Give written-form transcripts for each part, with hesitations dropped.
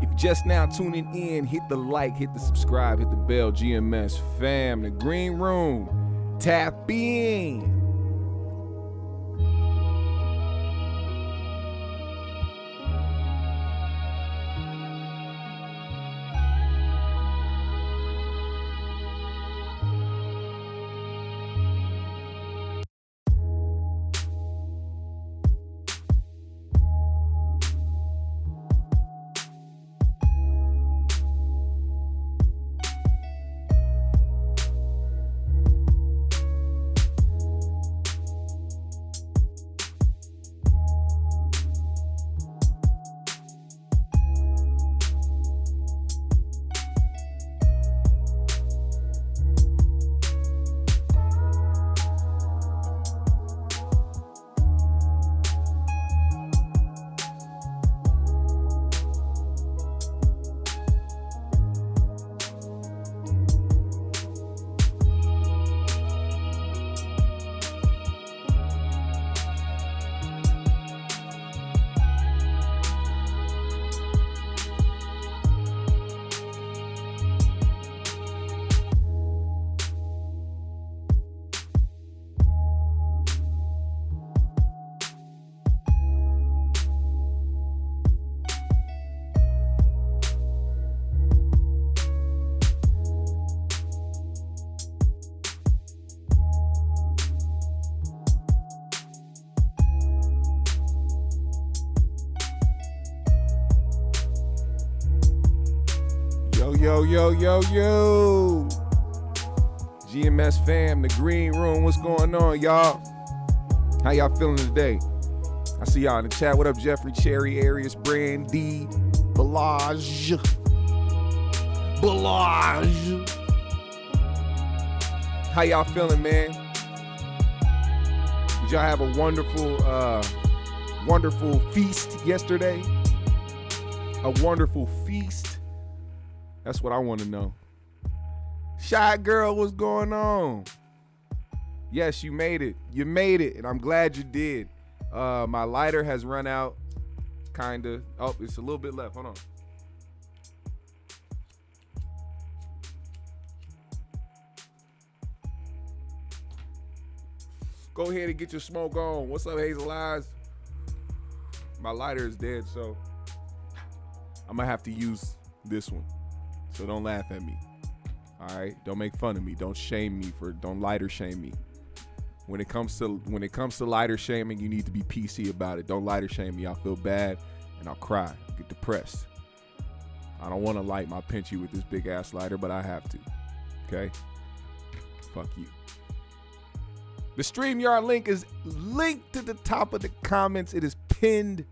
If you're just now tuning in, hit the like, hit the subscribe, hit the bell. GMS fam, the green room, tap in. Yo. GMS fam, the green room. What's going on, y'all? How y'all feeling today? I see y'all in the chat. What up, Jeffrey, Cherry, Arius, Brandy, Balaj. How y'all feeling, man? Did y'all have a wonderful feast yesterday? A wonderful feast? That's what I want to know. Shy girl, what's going on? Yes, you made it. You made it, and I'm glad you did. My lighter has run out, kinda. Oh, it's a little bit left. Hold on. Go ahead and get your smoke on. What's up, Hazel Eyes? My lighter is dead, so I'm gonna have to use this one. So don't laugh at me. All right? Don't make fun of me. Don't shame me don't lighter shame me. When it comes to lighter shaming, you need to be PC about it. Don't lighter shame me. I'll feel bad and I'll cry, get depressed. I don't want to light my pinchy with this big ass lighter, but I have to. Okay? Fuck you. The StreamYard link is linked to the top of the comments. It is pinned.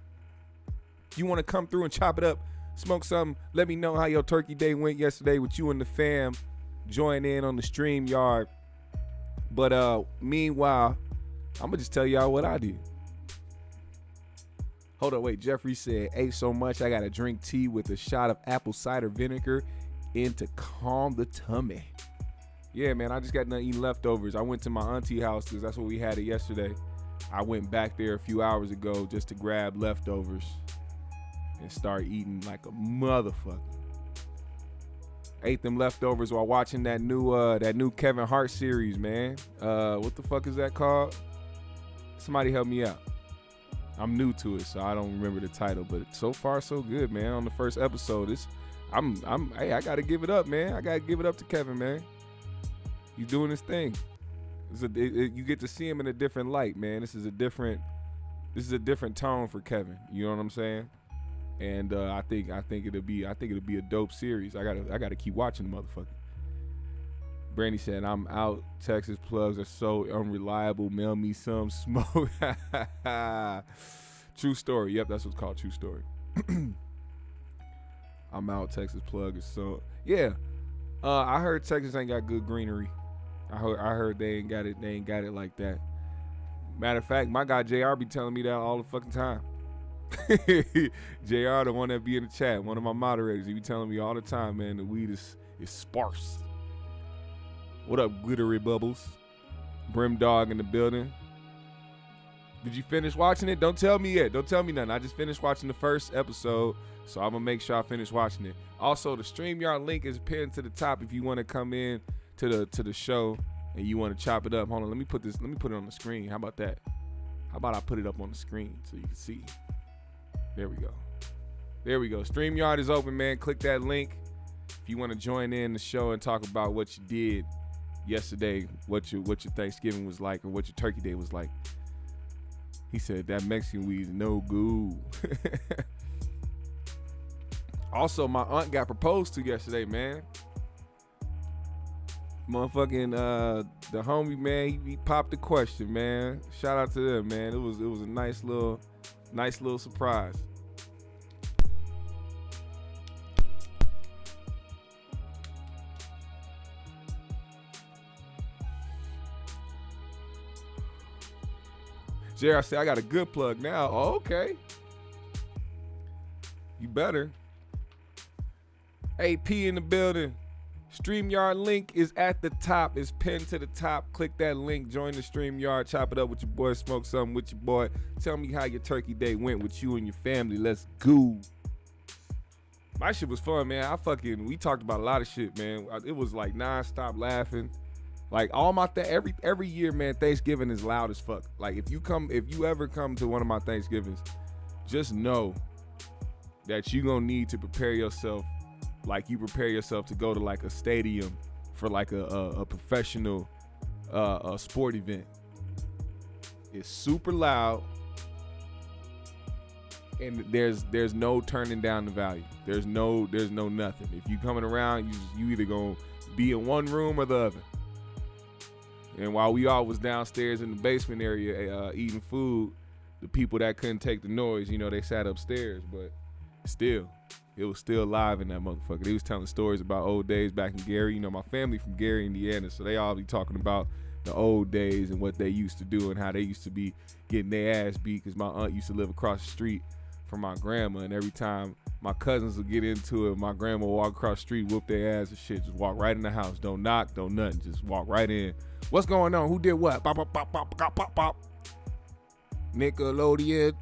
If you want to come through and chop it up, smoke something, let me know how your turkey day went yesterday with you and the fam. Join in on the StreamYard. But meanwhile, I'm gonna just tell y'all what I did. Hold on, wait. Jeffrey said, ate so much I gotta drink tea with a shot of apple cider vinegar to calm the tummy. Yeah, man, I just got done eating leftovers. I went to my auntie house because that's what we had it yesterday. I went back there a few hours ago just to grab leftovers and start eating like a motherfucker. Ate them leftovers while watching that new Kevin Hart series, man. What the fuck is that called? Somebody help me out. I'm new to it, so I don't remember the title, but so far so good, man. On the first episode, hey, I gotta give it up, man. I gotta give it up to Kevin, man. He's doing his thing. You get to see him in a different light, man. This is a different tone for Kevin. You know what I'm saying? And I think it'll be a dope series. I gotta keep watching the motherfucker. Brandy said, I'm out. Texas plugs are so unreliable. Mail me some smoke. True story. Yep, that's what's called. True story. I'm out. Texas plug is so. Yeah. I heard Texas ain't got good greenery. I heard they ain't got it like that. Matter of fact, my guy JR be telling me that all the fucking time. JR, the one that be in the chat, one of my moderators, he be telling me all the time, man, the weed is sparse. What up, glittery bubbles? Brim Dog in the building. Did you finish watching it? Don't tell me yet. Don't tell me nothing. I just finished watching the first episode, so I'm gonna make sure I finish watching it. Also, the StreamYard link is pinned to the top if you want to come in to the show and you want to chop it up. Hold on, let me put it on the screen. How about that? How about I put it up on the screen so you can see? There we go. There we go. StreamYard is open, man. Click that link if you want to join in the show and talk about what you did yesterday, what your Thanksgiving was like, or what your Turkey Day was like. He said that Mexican weed is no good. Also, my aunt got proposed to yesterday, man. Motherfucking the homie, man, he popped the question, man. Shout out to them, man. It was a nice little surprise. Jerry, I said, I got a good plug now. Oh, okay. You better. AP in the building. StreamYard link is at the top. It's pinned to the top. Click that link. Join the StreamYard. Chop it up with your boy. Smoke something with your boy. Tell me how your turkey day went with you and your family. Let's go. My shit was fun, man. We talked about a lot of shit, man. It was like non-stop laughing. Like all my every year, man, Thanksgiving is loud as fuck. Like if you ever come to one of my Thanksgivings, just know that you gonna need to prepare yourself like you prepare yourself to go to like a stadium for like a professional a sport event. It's super loud, and there's no turning down the value. There's no nothing. If you coming around, you either gonna be in one room or the other. And while we all was downstairs in the basement area eating food, the people that couldn't take the noise, they sat upstairs. But still, it was still live in that motherfucker. They was telling stories about old days back in Gary. My family from Gary, Indiana, so they all be talking about the old days and what they used to do and how they used to be getting their ass beat, because my aunt used to live across the street from my grandma, and every time my cousins would get into it, my grandma would walk across the street, whoop their ass and shit, just walk right in the house. Don't knock, don't nothing, just walk right in. What's going on? Who did what? Pop, pop, pop, pop, pop, pop, pop. Nickelodeon.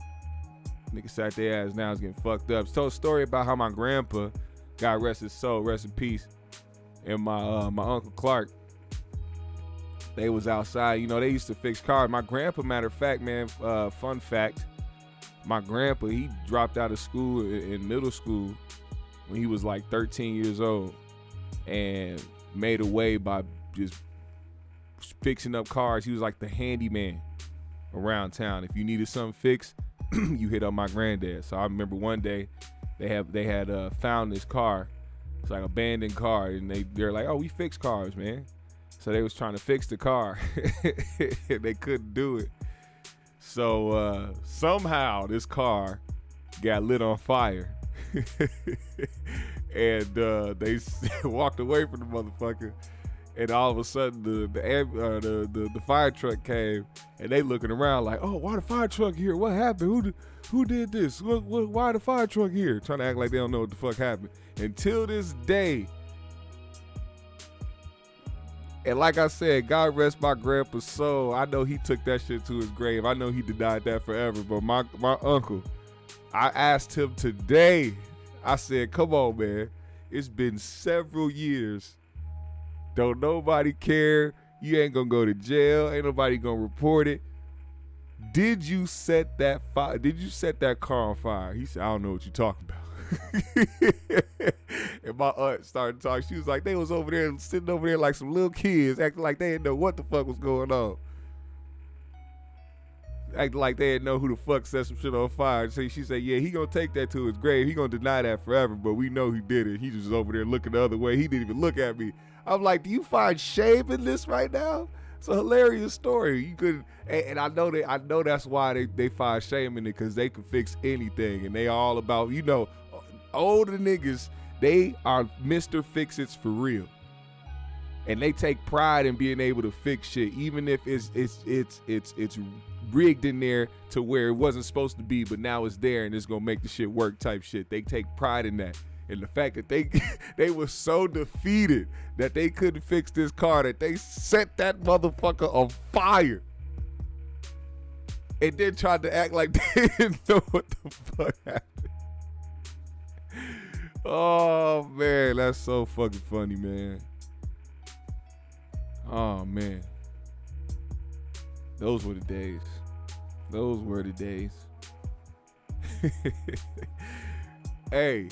Nigga sat their ass now, is getting fucked up. So a story about how my grandpa, God rest his soul, rest in peace, and my Uncle Clark, they was outside. They used to fix cars. My grandpa, matter of fact, man, fun fact, my grandpa, he dropped out of school in middle school when he was like 13 years old and made a way by just fixing up cars. He was like the handyman around town. If you needed something fixed, you hit up my granddad. So I remember one day they had found this car. It's like an abandoned car, and they're like, oh, we fix cars, man. So they was trying to fix the car. They couldn't do it. So somehow this car got lit on fire. And they walked away from the motherfucker. And all of a sudden the fire truck came, and they looking around like, oh, why the fire truck here? What happened? Who did this? Why the fire truck here? Trying to act like they don't know what the fuck happened. Until this day. And like I said, God rest my grandpa's soul. I know he took that shit to his grave. I know he denied that forever. But my uncle, I asked him today, I said, come on, man. It's been several years. Don't nobody care. You ain't gonna go to jail. Ain't nobody gonna report it. Did you set that fire? Did you set that car on fire? He said, I don't know what you're talking about. And my aunt started talking. She was like, they was over there sitting over there like some little kids, acting like they didn't know what the fuck was going on. Acting like they didn't know who the fuck set some shit on fire. So she said, yeah, he gonna take that to his grave. He gonna deny that forever, but we know he did it. He just over there looking the other way. He didn't even look at me. I'm like, do you find shame in this right now? It's a hilarious story. You could, and I know that's why they find shame in it, because they can fix anything, and they all about, older niggas, they are Mr. Fix-Its for real. And they take pride in being able to fix shit, even if it's rigged in there to where it wasn't supposed to be, but now it's there and it's gonna make the shit work type shit. They take pride in that. And the fact that they were so defeated that they couldn't fix this car that they set that motherfucker on fire. and then tried to act like they didn't know what the fuck happened. Oh man, that's so fucking funny, man. Oh man, those were the days. Those were the days. Hey,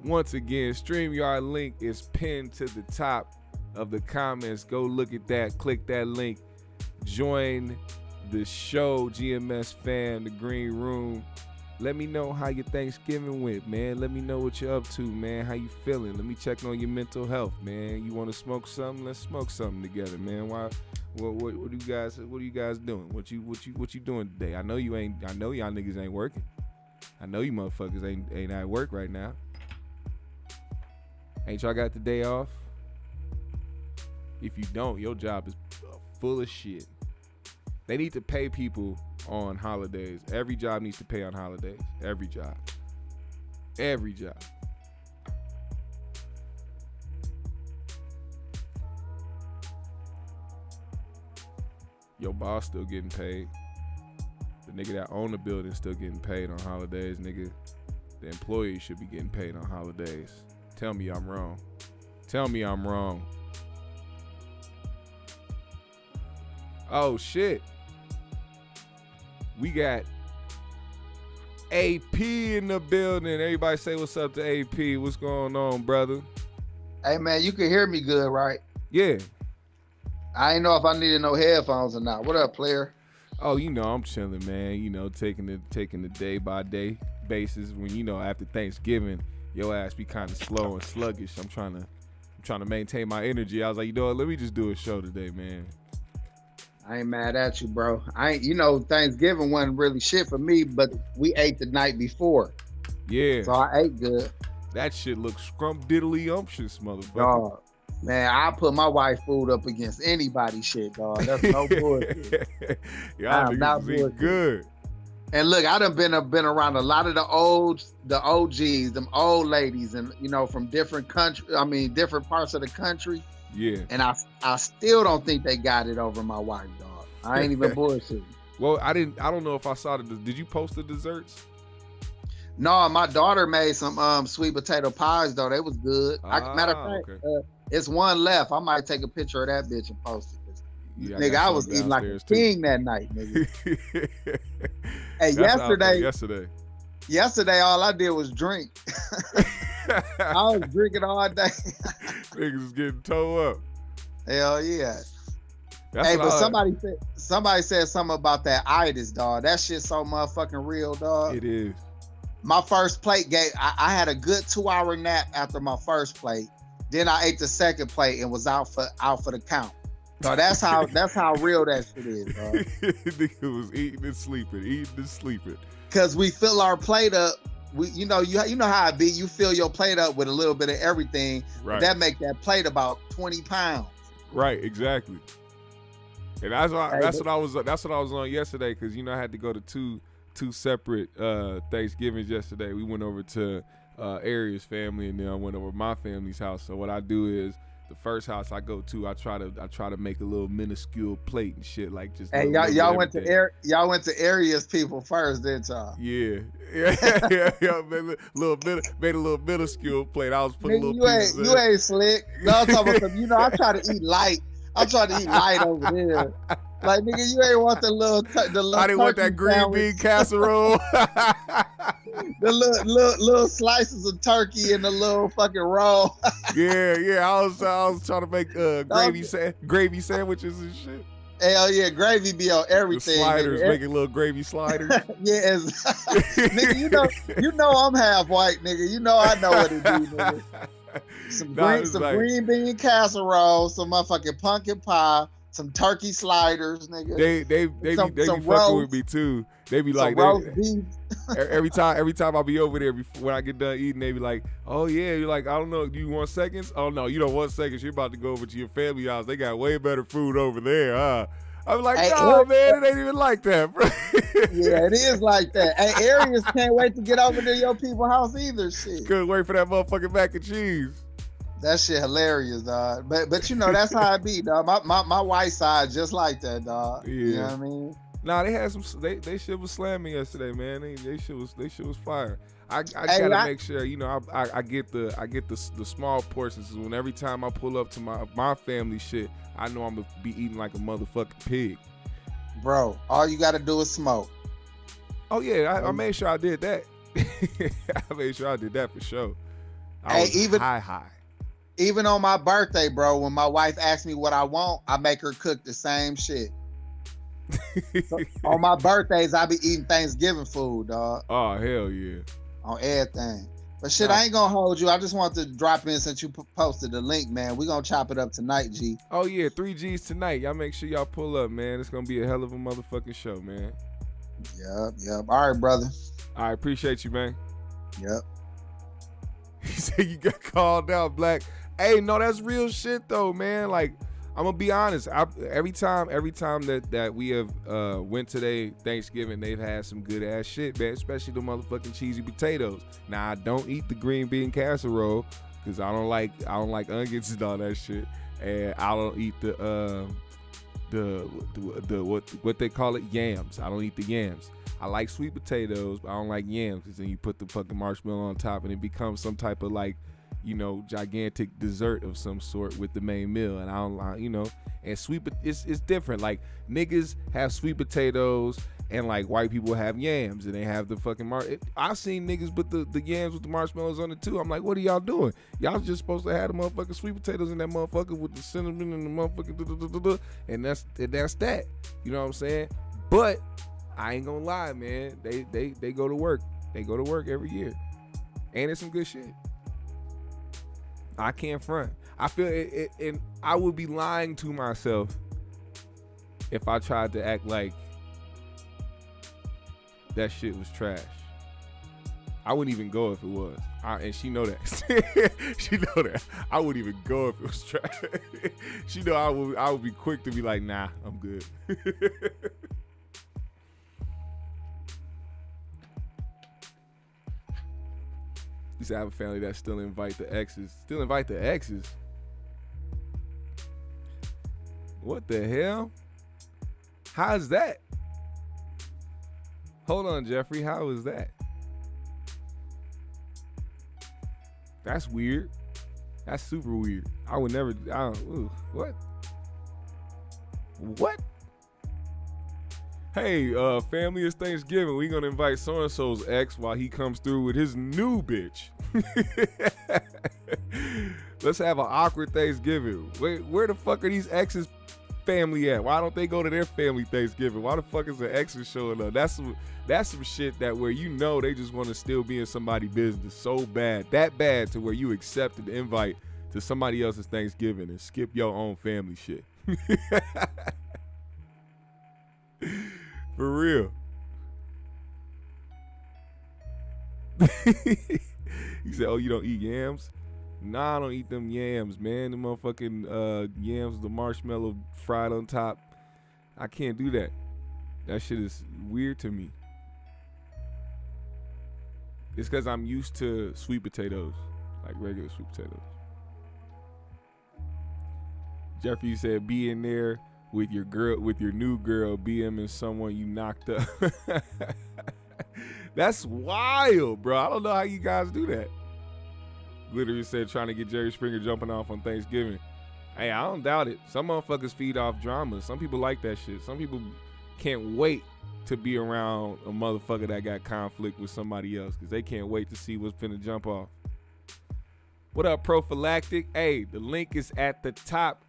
once again, StreamYard link is pinned to the top of the comments. Go look at that. Click that link. Join the show, GMS Fam, the Green Room. Let me know how your Thanksgiving went, man. Let me know what you're up to, man. How you feeling? Let me check on your mental health, man. You want to smoke something? Let's smoke something together, man. Why? What are you guys doing? What you doing today? I know y'all niggas ain't working. I know you motherfuckers ain't at work right now. Ain't y'all got the day off? If you don't, your job is full of shit. They need to pay people on holidays. Every job needs to pay on holidays. Every job. Every job. Your boss still getting paid. The nigga that own the building still getting paid on holidays. Nigga, the employee should be getting paid on holidays. Tell me I'm wrong. Tell me I'm wrong. Oh shit. We got AP in the building. Everybody say what's up to AP. What's going on, brother? Hey man, you can hear me good, right? Yeah. I ain't know if I needed no headphones or not. What up, player? Oh, you know, I'm chilling, man. You know, taking the day by day basis. When, you know, after Thanksgiving, your ass be kind of slow and sluggish. I'm trying to maintain my energy. I was like, you know what? Let me just do a show today, man. I ain't mad at you, bro. Thanksgiving wasn't really shit for me, but we ate the night before. Yeah. So I ate good. That shit looks scrumdiddly-umptious, motherfucker. Dog. Man, I put my wife's food up against anybody's shit, dog. That's no bullshit. Y'all niggas eat good. And look, I done been around a lot of the OGs, them old ladies, and from different different parts of the country. Yeah. And I still don't think they got it over my wife, dog. I ain't even bullshit. Well, I don't know if I saw did you post the desserts? No, my daughter made some sweet potato pies though. They was good. Matter of fact, okay. It's one left. I might take a picture of that bitch and post it. Yeah, nigga, I was eating like a king that night, nigga. Hey, yesterday, all I did was drink. I was drinking all day. Niggas was getting toe up. Hell yeah. Hey, but somebody said something about that itis, dog. That shit so motherfucking real, dog. It is. My first plate I had a good 2-hour nap after my first plate. Then I ate the second plate and was out for the count. So that's how real that shit is, dog. Nigga was eating and sleeping. Cause we fill our plate up. You know how it be. You fill your plate up with a little bit of everything. Right. That make that plate about 20 pounds. Right, exactly. And that's what I was on yesterday. Cause I had to go to two separate Thanksgivings yesterday. We went over to Aria's family, and then I went over to my family's house. So what I do is the first house I go to, I try to make a little minuscule plate and shit, like just. Hey, y'all went to Aria's people first, didn't y'all? Yeah. Made a little minuscule plate. I was putting nigga, little pieces. You ain't slick. No, I'm talking about I try to eat light. I'm trying to eat light over there. Like, nigga, you ain't want the little I didn't want that green bean casserole. The little slices of turkey and the little fucking roll. yeah. I was trying to make gravy sandwiches and shit. Hell yeah, gravy be on everything. The sliders, making little gravy sliders. Yes. Nigga, you know I'm half white, nigga. You know I know what it do, nigga. Some green bean casserole, some motherfucking pumpkin pie, some turkey sliders, nigga. They be fucking with me too. They be like, every time I be over there when I get done eating, they be like, oh yeah, you're like, I don't know, do you want seconds? Oh no, you don't want seconds. You're about to go over to your family house. They got way better food over there, huh? I'm like, no, man, it ain't even like that, bro. Yeah, it is like that. Hey, Aries can't wait to get over to your people's house either, shit. Couldn't wait for that motherfucking mac and cheese. That shit hilarious, dog. But that's how it be, dog. My white side just like that, dog. Yeah. You know what I mean? Nah, they had some. They shit was slamming yesterday, man. They shit was fire. I Hey, gotta make sure, you know, I get the small portions. When every time I pull up to my family shit, I know I'm gonna be eating like a motherfucking pig. bro, all you gotta do is smoke. Oh yeah, I made sure I did that. I made sure I did that for sure. I was high. Even on my birthday, bro, when my wife asks me what I want, I make her cook the same shit. So, on my birthdays, I be eating Thanksgiving food, dog. Oh hell yeah. On everything. But shit, I ain't gonna hold you. I just want to drop in since you posted the link, man. We gonna chop it up tonight, G. Oh yeah, 3Gs tonight. Y'all make sure y'all pull up, man. It's gonna be a hell of a motherfucking show, man. Yep. All right, brother. I appreciate you, man. Yep. He said you got called out, Black. Hey, no, that's real shit though, man. Like, I'm gonna be honest. Every time that we have went today Thanksgiving, they've had some good ass shit, man. Especially the motherfucking cheesy potatoes. Now I don't eat the green bean casserole because I don't like onions and all that shit, and I don't eat the what they call it, yams. I don't eat the yams. I like sweet potatoes, but I don't like yams because then you put the fucking marshmallow on top and it becomes some type of like, you know, gigantic dessert of some sort with the main meal. And I don't like, you know, and it's different. Like niggas have sweet potatoes and like white people have yams and they have the fucking I've seen niggas put the yams with the marshmallows on it too. I'm like, what are y'all doing? Y'all just supposed to have the motherfucking sweet potatoes in that motherfucker with the cinnamon and the motherfucking and that's that. You know what I'm saying? But I ain't gonna lie, man. They go to work. They go to work every year. And it's some good shit. I can't front. I feel it, and I would be lying to myself if I tried to act like that shit was trash. I wouldn't even go if it was. And she know that. She know that. I wouldn't even go if it was trash. She know I would be quick to be like, nah, I'm good. Used to have a family that still invite the exes. Still invite the exes? What the hell? How's that? Hold on, Jeffrey. How is that? That's weird. That's super weird. I would never. What? What? Hey, family, it's Thanksgiving. We gonna invite so-and-so's ex while he comes through with his new bitch. Let's have an awkward Thanksgiving. Where the fuck are these exes' family at? Why don't they go to their family Thanksgiving? Why the fuck is the exes showing up? That's some shit that where you know they just want to still be in somebody's business so bad. That bad to where you accepted the invite to somebody else's Thanksgiving and skip your own family shit. For real. He said, oh, you don't eat yams? Nah, I don't eat them yams, man. The motherfucking yams, the marshmallow fried on top. I can't do that. That shit is weird to me. It's because I'm used to sweet potatoes, like regular sweet potatoes. Jeffrey said, be in there with your girl, with your new girl, BM and someone you knocked up. That's wild, bro. I don't know how you guys do that. Literally said trying to get Jerry Springer jumping off on Thanksgiving. Hey, I don't doubt it. Some motherfuckers feed off drama. Some people like that shit. Some people can't wait to be around a motherfucker that got conflict with somebody else because they can't wait to see what's finna jump off. What up, Prophylactic? Hey, the link is at the top.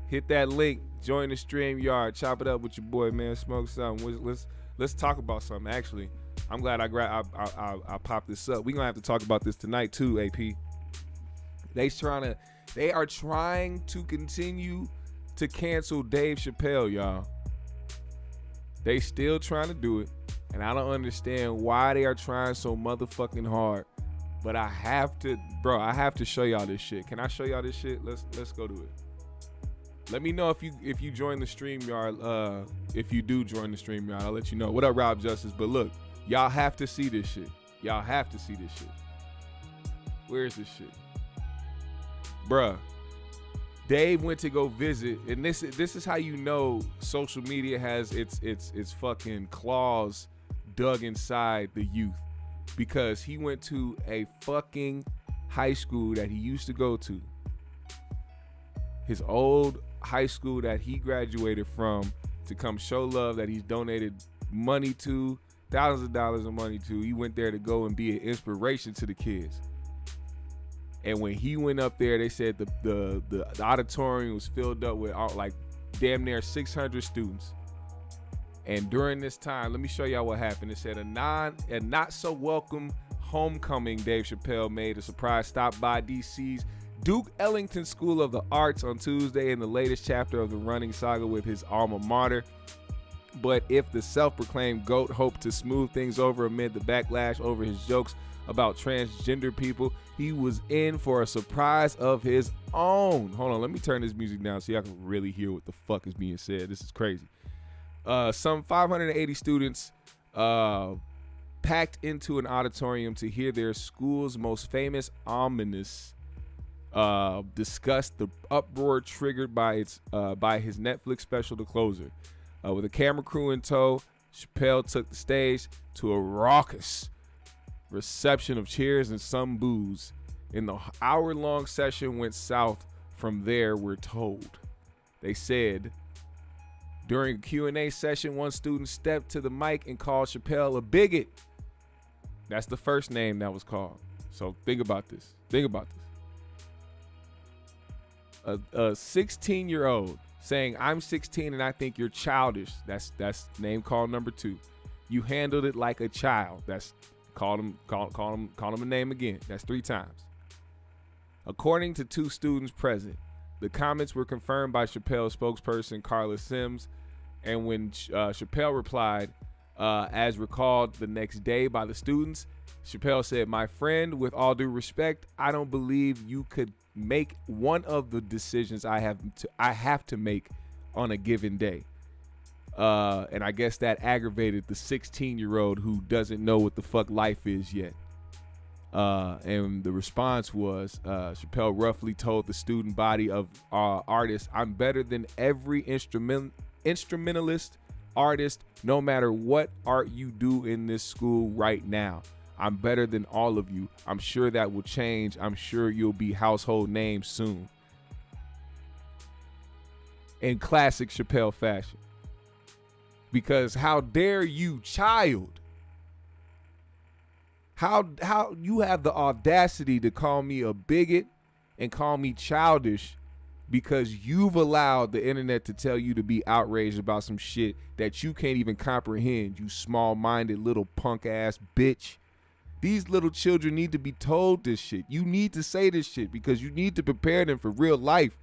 Hit that link. Join the StreamYard. Chop it up with your boy, man. Smoke something. Let's talk about something. Actually, I'm glad I popped this up. We're gonna have to talk about this tonight too, AP. They are trying to continue to cancel Dave Chappelle, y'all. They still trying to do it, and I don't understand why they are trying so motherfucking hard. But I have to show y'all this shit. Can I show y'all this shit? Let's go to it. Let me know if you join the StreamYard. If you do join the StreamYard, I'll let you know. What up, Rob Justice? But look, y'all have to see this shit. Y'all have to see this shit. Where is this shit? Bruh. Dave went to go visit, and this is how you know social media has its fucking claws dug inside the youth, because he went to a fucking high school that he used to go to, his old high school that he graduated from, to come show love that he's donated money to, thousands of dollars of money to. He went there to go and be an inspiration to the kids. And when he went up there, they said the auditorium was filled up with like damn near 600 students. And during this time, let me show y'all what happened. It said a not so welcome homecoming. Dave Chappelle made a surprise stop by DC's Duke Ellington School of the Arts on Tuesday in the latest chapter of the running saga with his alma mater. But if the self-proclaimed GOAT hoped to smooth things over amid the backlash over his jokes about transgender people, he was in for a surprise of his own. Hold on, let me turn this music down so y'all can really hear what the fuck is being said. This is crazy. Some 580 students packed into an auditorium to hear their school's most famous alumnus discuss the uproar triggered by his Netflix special, The Closer. With a camera crew in tow, Chappelle took the stage to a raucous reception of cheers and some boos. And the hour-long session went south from there, we're told. They said, during a Q&A session, one student stepped to the mic and called Chappelle a bigot. That's the first name that was called. So think about this. A 16-year-old saying, "I'm 16 and I think you're childish." That's name call number 2. You handled it like a child. That's call him a name again. That's 3 times. According to 2 students present, the comments were confirmed by Chappelle's spokesperson Carla Sims, and when Chappelle replied, as recalled the next day by the students, Chappelle said, "My friend, with all due respect, I don't believe you could make one of the decisions I have to make on a given day." And I guess that aggravated the 16-year-old who doesn't know what the fuck life is yet. And the response was, Chappelle roughly told the student body of artists, "I'm better than every instrumentalist artist, no matter what art you do in this school right now. I'm better than all of you. I'm sure that will change. I'm sure you'll be household names soon." In classic Chappelle fashion. Because how dare you, child? How you have the audacity to call me a bigot and call me childish because you've allowed the internet to tell you to be outraged about some shit that you can't even comprehend, you small-minded little punk-ass bitch. These little children need to be told this shit. You need to say this shit because you need to prepare them for real life.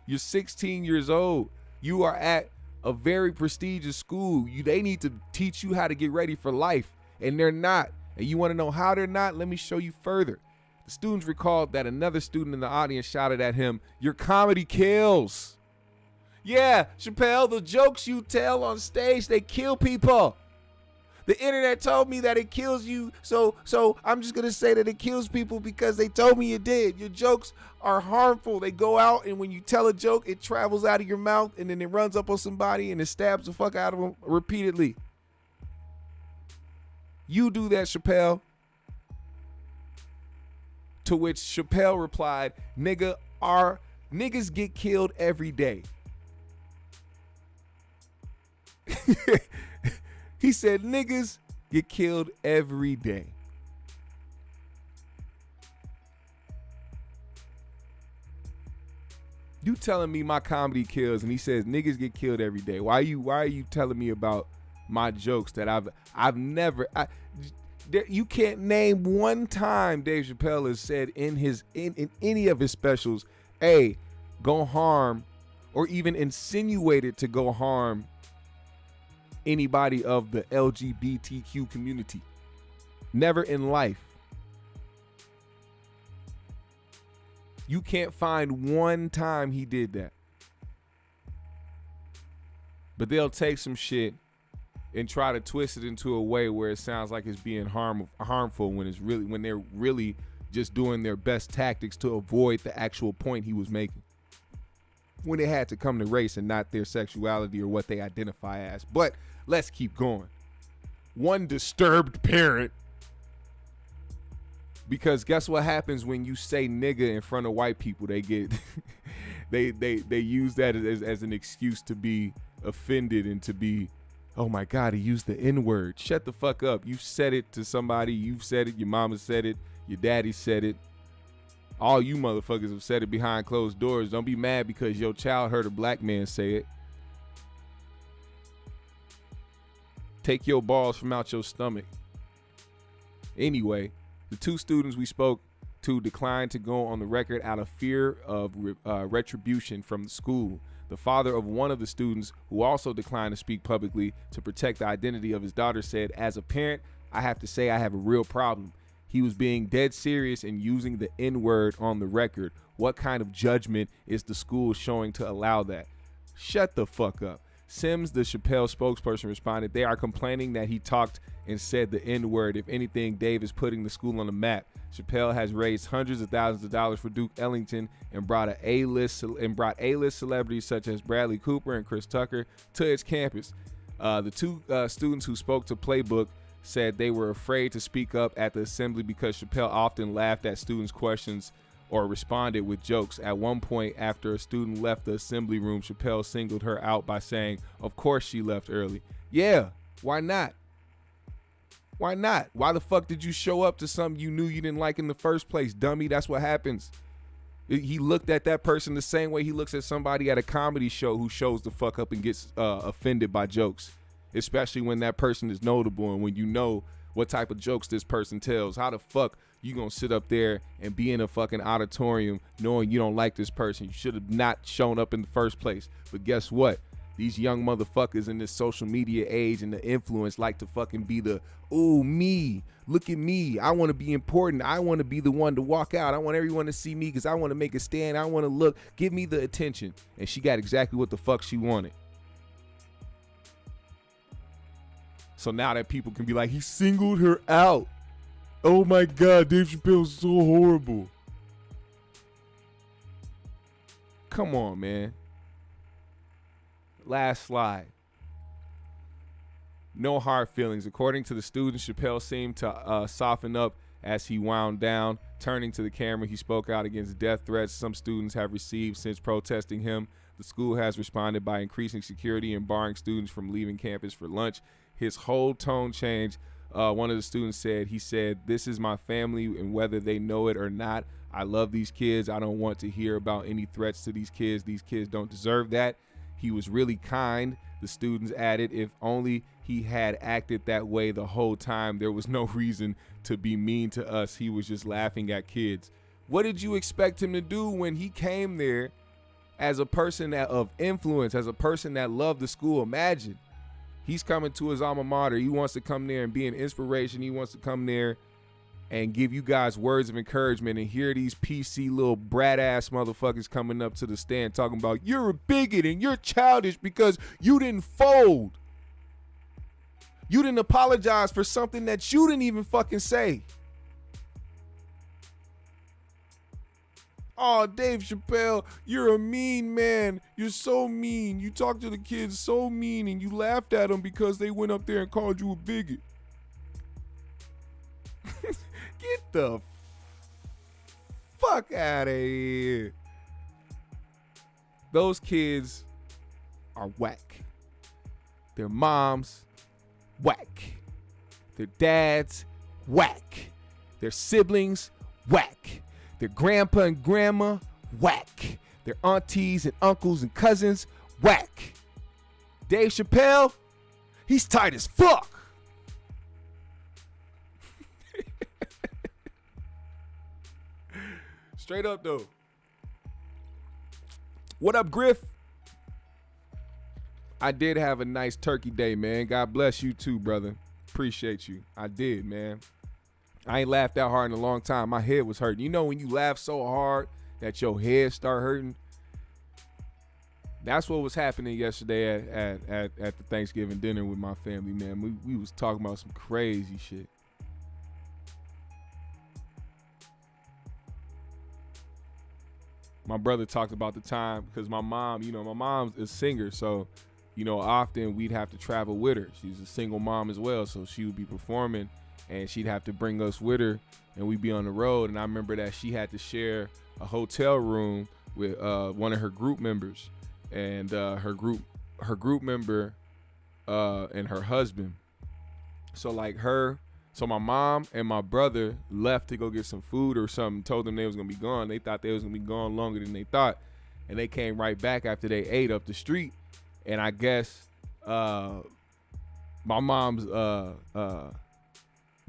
You're 16 years old. You are at a very prestigious school. They need to teach you how to get ready for life, and they're not. And you want to know how they're not? Let me show you further. The students recalled that another student in the audience shouted at him, "Your comedy kills." Yeah, Chappelle, the jokes you tell on stage, they kill people. The internet told me that it kills you, so I'm just gonna say that it kills people because they told me it did. Your jokes are harmful. They go out, and when you tell a joke, it travels out of your mouth, and then it runs up on somebody, and it stabs the fuck out of them repeatedly. You do that, Chappelle. To which Chappelle replied, "Niggas get killed every day." He said, "Niggas get killed every day." You telling me my comedy kills, and he says niggas get killed every day. Why are you telling me about my jokes that I've never you can't name one time Dave Chappelle has said in any of his specials, "Hey, go harm," or even insinuated to go harm anybody of the LGBTQ community. Never in life. You can't find one time he did that. But they'll take some shit and try to twist it into a way where it sounds like it's being harmful when they're really just doing their best tactics to avoid the actual point he was making. when it had to come to race and not their sexuality or what they identify as. But let's keep going. One disturbed parent, because guess what happens when you say nigga in front of white people? They get they use that as an excuse to be offended and to be, oh my God, he used the N-word. Shut the fuck up. You said it to somebody. You've said it. Your mama said it. Your daddy said it. All you motherfuckers have said it behind closed doors. Don't be mad because your child heard a black man say it. Take your balls from out your stomach. Anyway, the two students we spoke to declined to go on the record out of fear of retribution from the school. The father of one of the students, who also declined to speak publicly to protect the identity of his daughter, said, as a parent, I have to say I have a real problem. He was being dead serious and using the N-word on the record. What kind of judgment is the school showing to allow that? Shut the fuck up. Sims, the Chappelle spokesperson, responded, they are complaining that he talked and said the N-word. If anything, Dave is putting the school on the map. Chappelle has raised hundreds of thousands of dollars for Duke Ellington and brought A-list celebrities such as Bradley Cooper and Chris Tucker to its campus. The two students who spoke to Playbook said they were afraid to speak up at the assembly because Chappelle often laughed at students' questions or responded with jokes. At one point, after a student left the assembly room, Chappelle singled her out by saying, of course she left early. Yeah, why not? Why not? Why the fuck did you show up to something you knew you didn't like in the first place, dummy? That's what happens. He looked at that person the same way he looks at somebody at a comedy show who shows the fuck up and gets offended by jokes, especially when that person is notable and when you know what type of jokes this person tells. How the fuck you gonna sit up there and be in a fucking auditorium knowing you don't like this person? You should have not shown up in the first place. But guess what? These young motherfuckers in this social media age and the influence like to fucking be the, ooh, me, look at me. I want to be important. I want to be the one to walk out. I want everyone to see me because I want to make a stand. I want to look, give me the attention. And she got exactly what the fuck she wanted. So now that people can be like, he singled her out. Oh my God, Dave Chappelle's so horrible. Come on, man. Last slide. No hard feelings. According to the students, Chappelle seemed to soften up as he wound down. Turning to the camera, he spoke out against death threats some students have received since protesting him. The school has responded by increasing security and barring students from leaving campus for lunch. His whole tone changed. One of the students said, he said, this is my family, and whether they know it or not, I love these kids. I don't want to hear about any threats to these kids. These kids don't deserve that. He was really kind, the students added. If only he had acted that way the whole time, there was no reason to be mean to us. He was just laughing at kids. What did you expect him to do when he came there as a person of influence, as a person that loved the school? Imagine. He's coming to his alma mater. He wants to come there and be an inspiration. He wants to come there and give you guys words of encouragement, and hear these PC little brat ass motherfuckers coming up to the stand talking about you're a bigot and you're childish because you didn't fold. You didn't apologize for something that you didn't even fucking say. Oh, Dave Chappelle, you're a mean man. You're so mean. You talk to the kids so mean and you laughed at them because they went up there and called you a bigot. Get the fuck out of here. Those kids are whack. Their moms, whack. Their dads, whack. Their siblings, whack. Their grandpa and grandma, whack. Their aunties and uncles and cousins, whack. Dave Chappelle, he's tight as fuck. Straight up though. What up, Griff? I did have a nice turkey day, man. God bless you too, brother. Appreciate you. I did, man. I ain't laughed that hard in a long time. My head was hurting. You know when you laugh so hard that your head start hurting? That's what was happening yesterday at the Thanksgiving dinner with my family, man. We was talking about some crazy shit. my brother talked about the time because my mom, my mom's a singer, so often we'd have to travel with her. She's a single mom as well, so she would be performing and she'd have to bring us with her and we'd be on the road. And I remember that she had to share a hotel room with one of her group members, and her group member and her husband. So my mom and my brother left to go get some food or something, told them they was gonna be gone. They thought they was gonna be gone longer than they thought, and they came right back after they ate up the street. And I guess my mom's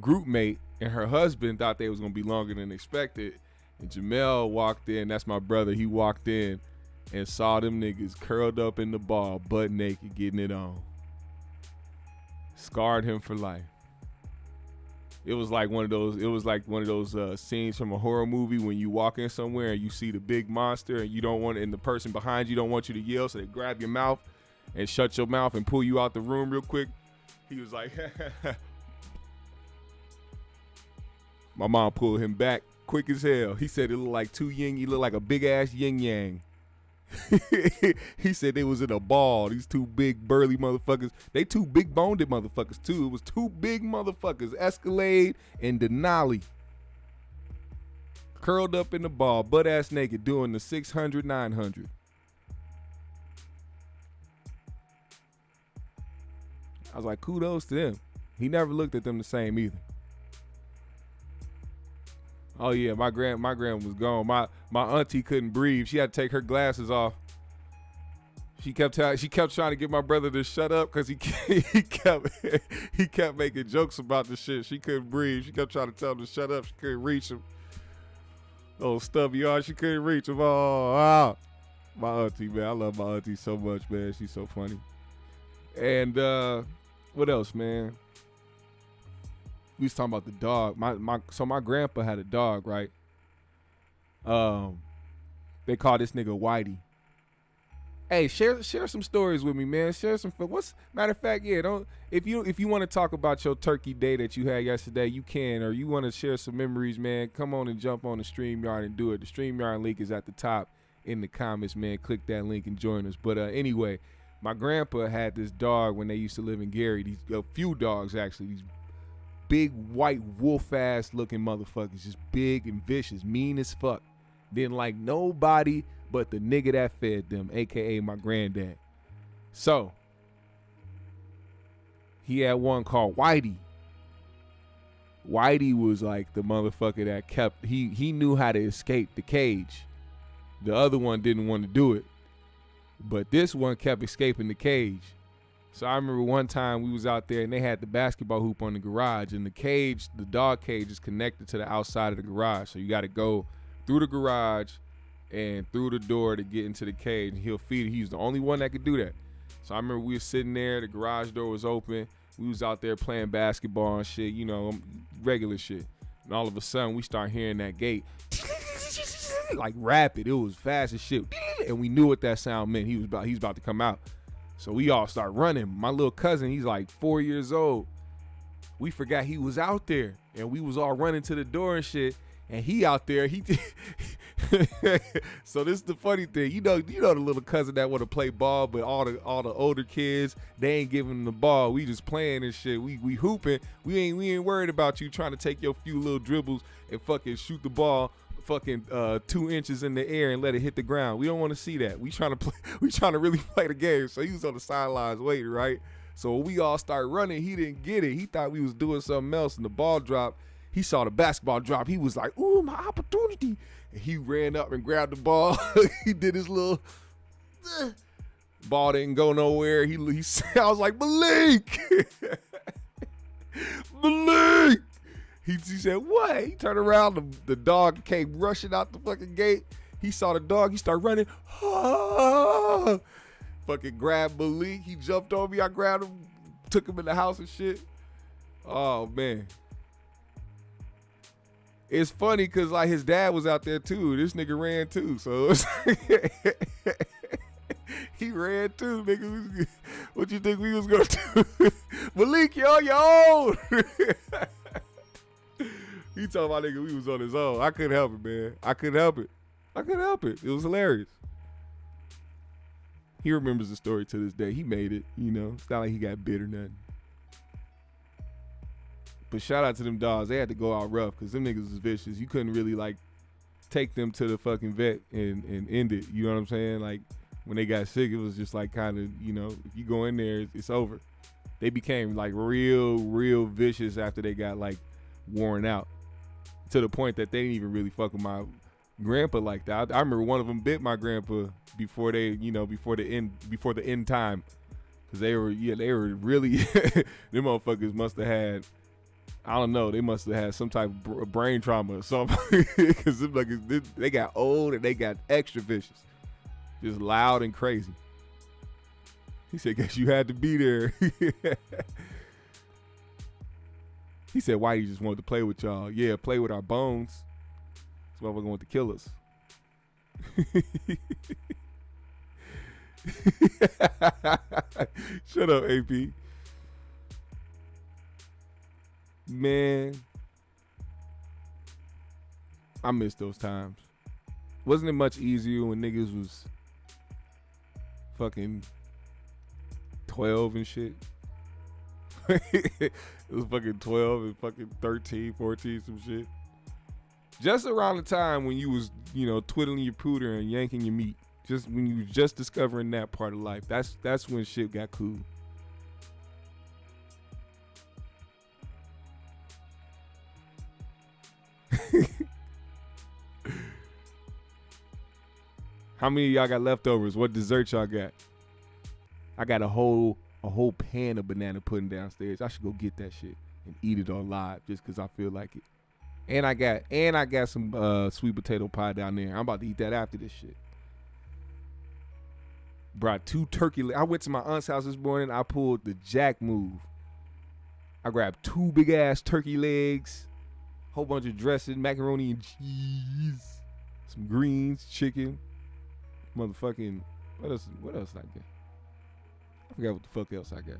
group mate and her husband thought they was gonna be longer than expected. And Jamel walked in, that's my brother, he walked in and saw them niggas curled up in the ball, butt naked, getting it on. Scarred him for life. It was like one of those scenes from a horror movie when you walk in somewhere and you see the big monster and you don't want, and the person behind you don't want you to yell, so they grab your mouth and shut your mouth and pull you out the room real quick. He was like, my mom pulled him back quick as hell. He said it looked like two yin. He looked like a big ass yin yang. He said they was in a ball. These two big burly motherfuckers. They two big boned motherfuckers too. It was two big motherfuckers, Escalade and Denali, curled up in the ball, butt ass naked, doing the 600, 900. I was like, kudos to them. He never looked at them the same either. Oh yeah, my grandma was gone. My auntie couldn't breathe. She had to take her glasses off. She kept trying to get my brother to shut up because he kept making jokes about the shit. She couldn't breathe. She kept trying to tell him to shut up. She couldn't reach him. Oh, stubby arm, she couldn't reach him. Oh, my auntie, man. I love my auntie so much, man. She's so funny. And what else, man? We was talking about the dog. So my grandpa had a dog, right? They call this nigga Whitey. Hey, share some stories with me, man. Share some. Matter of fact, yeah. Don't if you want to talk about your turkey day that you had yesterday, you can, or you want to share some memories, man. Come on and jump on the StreamYard and do it. The StreamYard link is at the top in the comments, man. Click that link and join us. But anyway, my grandpa had this dog when they used to live in Gary. A few dogs actually. These big white wolf ass looking motherfuckers, just big and vicious, mean as fuck. Didn't like nobody but the nigga that fed them, aka my granddad. So he had one called Whitey. Whitey was like the motherfucker that he knew how to escape the cage. The other one didn't want to do it, but this one kept escaping the cage. So I remember one time we was out there and they had the basketball hoop on the garage, and the dog cage is connected to the outside of the garage. So you got to go through the garage and through the door to get into the cage, and he'll feed it. He's the only one that could do that. So I remember we was sitting there, the garage door was open. We was out there playing basketball and shit, regular shit. And all of a sudden we start hearing that gate like rapid. It was fast as shit. And we knew what that sound meant. He was about to come out. So we all start running. My little cousin, he's like 4 years old. We forgot he was out there, and we was all running to the door and shit. And he out there, so this is the funny thing. You know the little cousin that want to play ball, but all the older kids, they ain't giving them the ball. We just playing and shit. We hooping. We ain't worried about you trying to take your few little dribbles and fucking shoot the ball fucking 2 inches in the air and let it hit the ground. We don't want to see that. We trying to really play the game. So he was on the sidelines waiting, right? So when we all start running, he didn't get it. He thought we was doing something else, and the ball dropped. He saw the basketball drop. He was like, "Ooh, my opportunity!" And he ran up and grabbed the ball. He did his little ball didn't go nowhere. I was like, Malik, Malik. He said, what? He turned around. The dog came rushing out the fucking gate. He saw the dog. He started running. Ah! Fucking grabbed Malik. He jumped on me. I grabbed him, took him in the house and shit. Oh, man. It's funny because like his dad was out there too. This nigga ran too. So it's he ran too, nigga. What you think we was gonna do? Malik, you're on your own. He told my nigga we was on his own. I couldn't help it, man. I couldn't help it. I couldn't help it. It was hilarious. He remembers the story to this day. He made it, you know. It's not like he got bit or nothing. But shout out to them dogs. They had to go out rough because them niggas was vicious. You couldn't really, like, take them to the fucking vet and end it. You know what I'm saying? Like, when they got sick, it was just like kind of, you know, if you go in there, it's over. They became, like, real vicious after they got, like, worn out. To the point that they didn't even really fuck with my grandpa like that. I remember one of them bit my grandpa before they, you know, before the end time. Because they were really, them motherfuckers must have had, I don't know, they must have had some type of brain trauma or something. Because they got old and they got extra vicious. Just loud and crazy. He said, guess you had to be there. He said, why you just wanted to play with y'all? Yeah, play with our bones. That's why we're going to kill us. Shut up, AP. Man, I miss those times. Wasn't it much easier when niggas was fucking 12 and shit? It was fucking 12 and fucking 13, 14, some shit. Just around the time when you was, you know, twiddling your pooter and yanking your meat. Just when you was just discovering that part of life. That's when shit got cool. How many of y'all got leftovers? What dessert y'all got? I got a whole pan of banana pudding downstairs. I should go get that shit and eat it on live just because I feel like it. And I got some sweet potato pie down there. I'm about to eat that after this shit. Brought 2 turkey legs. I went to my aunt's house this morning. I pulled the Jack move. I grabbed 2 big ass turkey legs, whole bunch of dressing, macaroni and cheese, some greens, chicken, motherfucking what else I got? I forgot what the fuck else I got.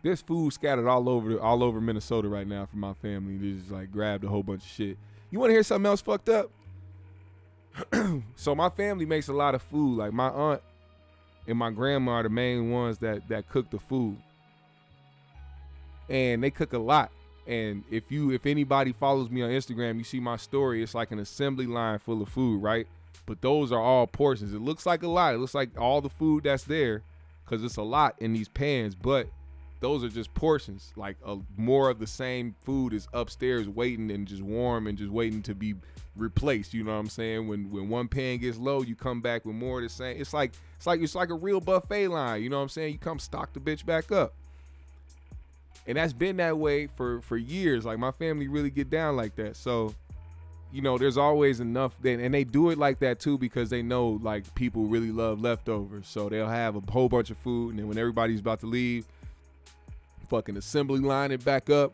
There's food scattered all over Minnesota right now from my family. They just like grabbed a whole bunch of shit. You want to hear something else fucked up? So my family makes a lot of food. Like my aunt and my grandma are the main ones that cook the food. And they cook a lot. And if anybody follows me on Instagram, you see my story. It's like an assembly line full of food, right? But those are all portions. It looks like a lot. It looks like all the food that's there because it's a lot in these pans. But those are just portions. Like more of the same food is upstairs waiting and just warm and just waiting to be replaced. You know what I'm saying? When one pan gets low, you come back with more of the same. It's like a real buffet line. You know what I'm saying? You come stock the bitch back up. And that's been that way for years. Like my family really get down like that. So, you know, there's always enough. And they do it like that too because they know like people really love leftovers. So they'll have a whole bunch of food. And then when everybody's about to leave, fucking assembly line it back up.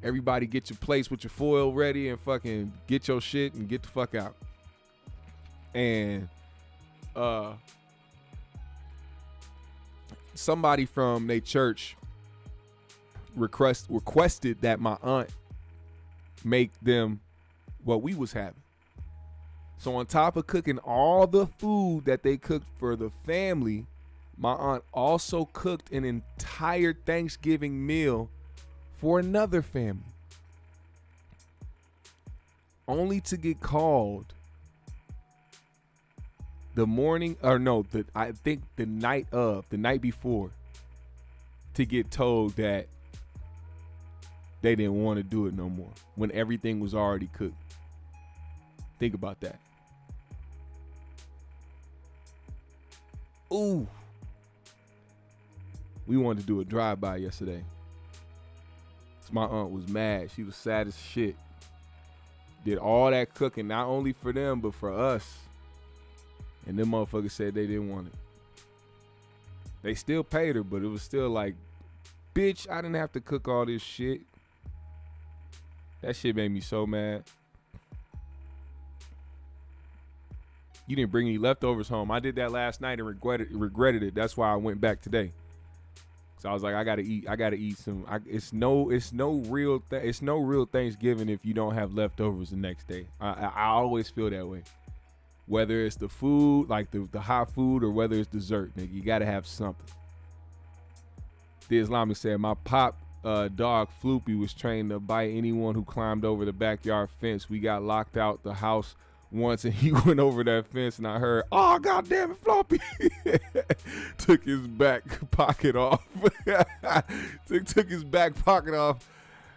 Everybody get your plates with your foil ready and fucking get your shit and get the fuck out. And somebody from their church requested that my aunt make them what we was having. So on top of cooking all the food that they cooked for the family, my aunt also cooked an entire Thanksgiving meal for another family. Only to get called the night before to get told that they didn't want to do it no more when everything was already cooked. Think about that. Ooh. We wanted to do a drive-by yesterday. So my aunt was mad. She was sad as shit. Did all that cooking, not only for them, but for us. And them motherfuckers said they didn't want it. They still paid her, but it was still like, bitch, I didn't have to cook all this shit. That shit made me so mad. You didn't bring any leftovers home. I did that last night and regretted it. That's why I went back today. So I was like, I gotta eat some. It's no real Thanksgiving if you don't have leftovers the next day. I always feel that way. Whether it's the food, like the hot food, or whether it's dessert, nigga, you gotta have something. The Islamic said, my pop dog Floopy was trained to bite anyone who climbed over the backyard fence. We got locked out the house once and he went over that fence and I heard, oh, God damn it, Floppy. Took his back pocket off. took his back pocket off.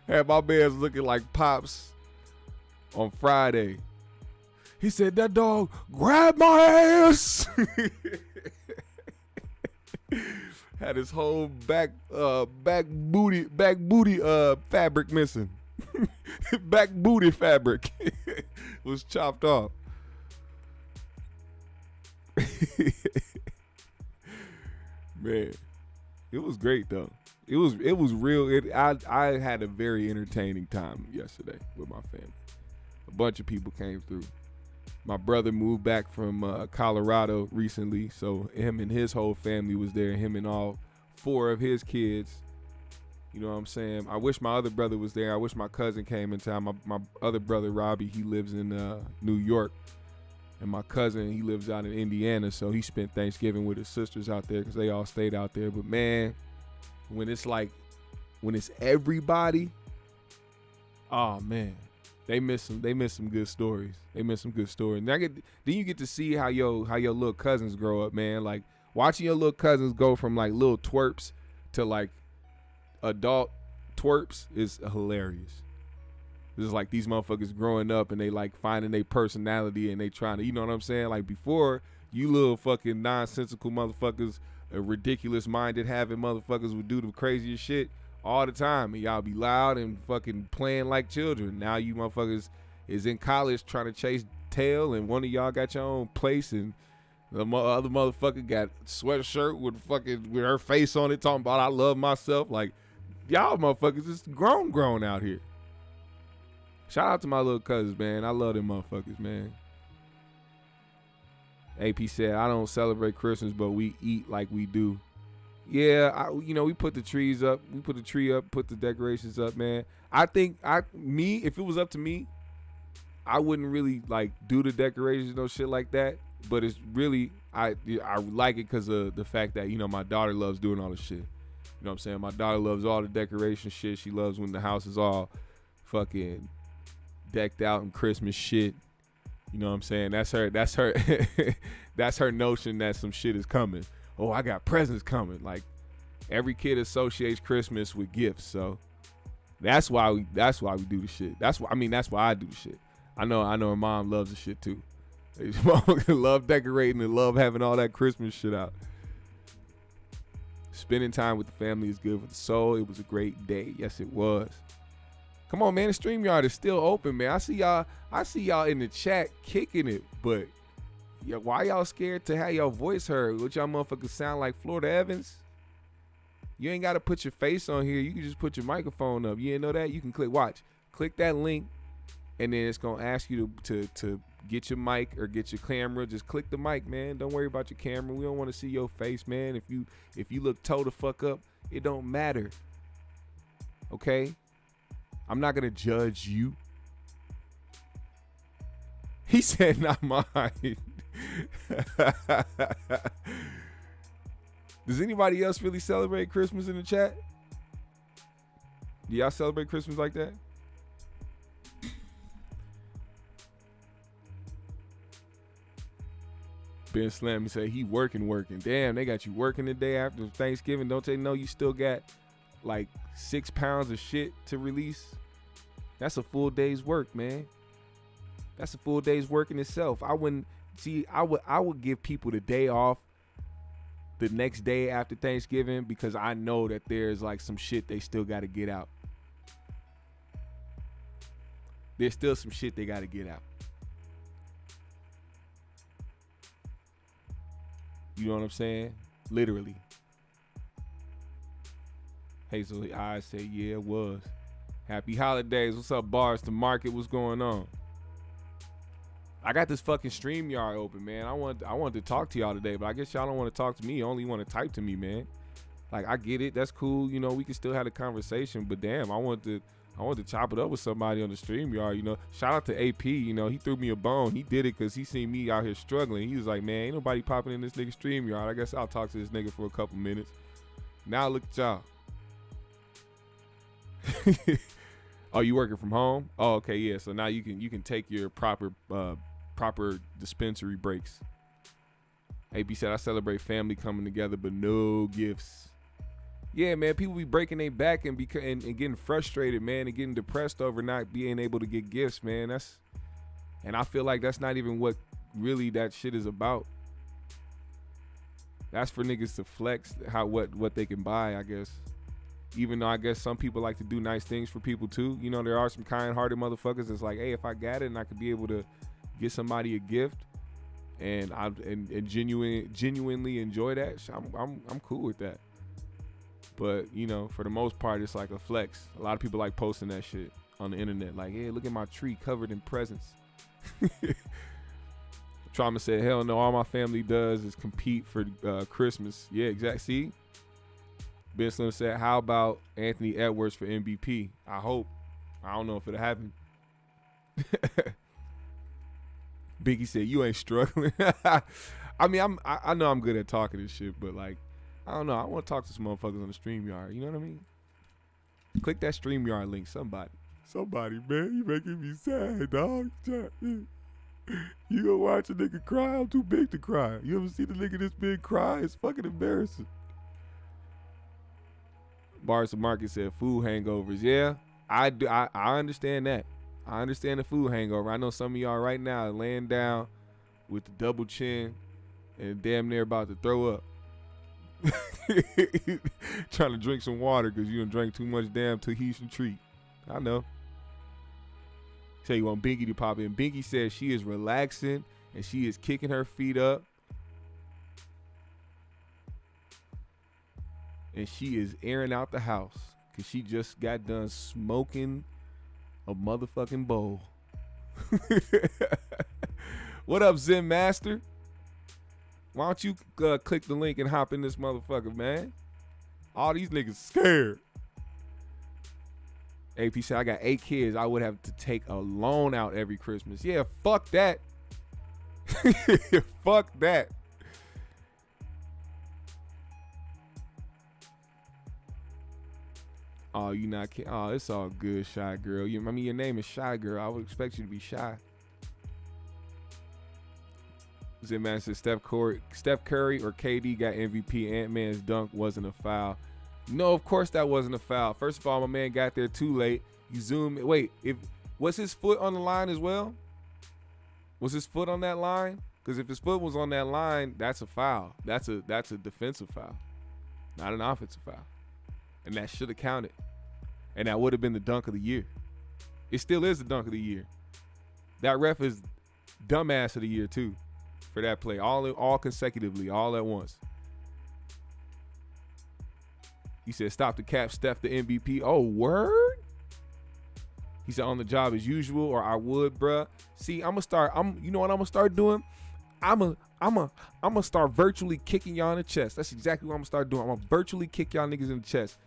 Had my man's looking like Pops on Friday. He said, that dog grabbed my ass. Had his whole back booty fabric missing. Back booty fabric was chopped off. Man, it was great though. It was real. I had a very entertaining time yesterday with my family. A bunch of people came through. My brother moved back from Colorado recently, so him and his whole family was there. Him and all 4 of his kids. You know what I'm saying? I wish my other brother was there. I wish my cousin came in town. My other brother, Robbie, he lives in New York. And my cousin, he lives out in Indiana, so he spent Thanksgiving with his sisters out there because they all stayed out there. But, man, when it's everybody, oh, man. They miss some good stories. Then you get to see how your little cousins grow up, man. Like watching your little cousins go from like little twerps to like adult twerps is hilarious. It's like these motherfuckers growing up and they like finding their personality and they trying to, you know what I'm saying? Like before, you little fucking nonsensical motherfuckers, ridiculous minded having motherfuckers would do the craziest shit all the time, and y'all be loud and fucking playing like children. Now you motherfuckers is in college trying to chase tail, and one of y'all got your own place, and the other motherfucker got a sweatshirt with her face on it, talking about I love myself. Like y'all motherfuckers is grown out here. Shout out to my little cousins, man. I love them motherfuckers, man. AP said I don't celebrate Christmas, but we eat like we do. Yeah, we put the trees up. We put the tree up, put the decorations up, man. I think if it was up to me, I wouldn't really like do the decorations, no shit like that. But it's really, I like it because of the fact that, my daughter loves doing all the shit. You know what I'm saying? My daughter loves all the decoration shit. She loves when the house is all fucking decked out and Christmas shit. You know what I'm saying? That's her that's her notion that some shit is coming. Oh, I got presents coming. Like every kid associates Christmas with gifts, so that's why we do the shit. That's why I do the shit. I know her mom loves the shit too. Mom love decorating and love having all that Christmas shit out. Spending time with the family is good for the soul. It was a great day. Yes, it was. Come on, man. The StreamYard is still open, man. I see y'all in the chat kicking it, but yeah, why y'all scared to have your voice heard? What y'all motherfuckers sound like Florida Evans? You ain't got to put your face on here. You can just put your microphone up. You didn't know that? You can click that link, and then it's going to ask you to get your mic or get your camera. Just click the mic, man. Don't worry about your camera. We don't want to see your face, man. If you look toe the fuck up, it don't matter. Okay? I'm not going to judge you. He said, not mine. Does anybody else really celebrate Christmas in the chat? Do y'all celebrate Christmas like that? Ben Slam say he working. Damn, they got you working the day after Thanksgiving. Don't they know you still got like 6 pounds of shit to release? That's a full day's work, man. That's a full day's work in itself. I would give people the day off the next day after Thanksgiving because I know that there's like some shit they still got to get out. There's still some shit they got to get out. You know what I'm saying? Literally. Hazel Eyes say, yeah, it was. Happy holidays. What's up, Bars to Market? What's going on? I got this fucking StreamYard open, man. I wanted to talk to y'all today, but I guess y'all don't want to talk to me. You only want to type to me, man. Like, I get it. That's cool. You know, we can still have a conversation. But damn, I want to chop it up with somebody on the StreamYard. You know, shout out to AP. You know, he threw me a bone. He did it because he seen me out here struggling. He was like, man, ain't nobody popping in this nigga StreamYard. I guess I'll talk to this nigga for a couple minutes. Now look at y'all. Oh, you working from home? Oh, okay, yeah. So now you can take your proper dispensary breaks. AP said, I celebrate family coming together, but no gifts. Yeah, man, people be breaking their back and getting frustrated, man, and getting depressed over not being able to get gifts, man. And I feel like that's not even what really that shit is about. That's for niggas to flex what they can buy, I guess. Even though I guess some people like to do nice things for people too. You know, there are some kind-hearted motherfuckers that's like, hey, if I got it and I could be able to get somebody a gift and genuinely enjoy that, I'm cool with that. But, you know, for the most part, it's like a flex. A lot of people like posting that shit on the internet. Like, hey, look at my tree covered in presents. Trauma said, hell no, all my family does is compete for Christmas. Yeah, exactly. See? Ben Slim said, how about Anthony Edwards for MVP? I hope. I don't know if it'll happen. Biggie said, you ain't struggling. I mean, I know I'm good at talking this shit, but like, I don't know. I want to talk to some motherfuckers on the StreamYard. You know what I mean? Click that StreamYard link. Somebody, man. You making me sad, dog. You gonna watch a nigga cry? I'm too big to cry. You ever see the nigga this big cry? It's fucking embarrassing. Bars of Market said food hangovers. Yeah, I do. I understand that. I understand the food hangover. I know some of y'all right now are laying down with the double chin and damn near about to throw up. Trying to drink some water because you done drank too much damn Tahitian treat. I know. Tell you want Binky to pop in. Binky says she is relaxing and she is kicking her feet up. And she is airing out the house because she just got done smoking a motherfucking bowl. What up, Zen Master? Why don't you click the link and hop in this motherfucker, man? All these niggas scared. AP said, I got 8 kids. I would have to take a loan out every Christmas. Yeah, fuck that. Fuck that. Oh, you not kidding? Oh, it's all good, Shy Girl. I mean, your name is Shy Girl. I would expect you to be shy. Zenman said Steph Curry or KD got MVP. Ant-Man's dunk wasn't a foul. No, of course that wasn't a foul. First of all, my man got there too late. You zoom. Wait, was his foot on the line as well? Was his foot on that line? Because if his foot was on that line, that's a foul. That's a defensive foul, not an offensive foul. And that should have counted. And that would have been the dunk of the year. It still is the dunk of the year. That ref is dumbass of the year too for that play. All consecutively, all at once. He said, stop the cap, Steph the MVP. Oh, word? He said, on the job as usual, or I would, bruh. See, you know what I'm gonna start doing? I'm gonna start virtually kicking y'all in the chest. That's exactly what I'm gonna start doing. I'm gonna virtually kick y'all niggas in the chest.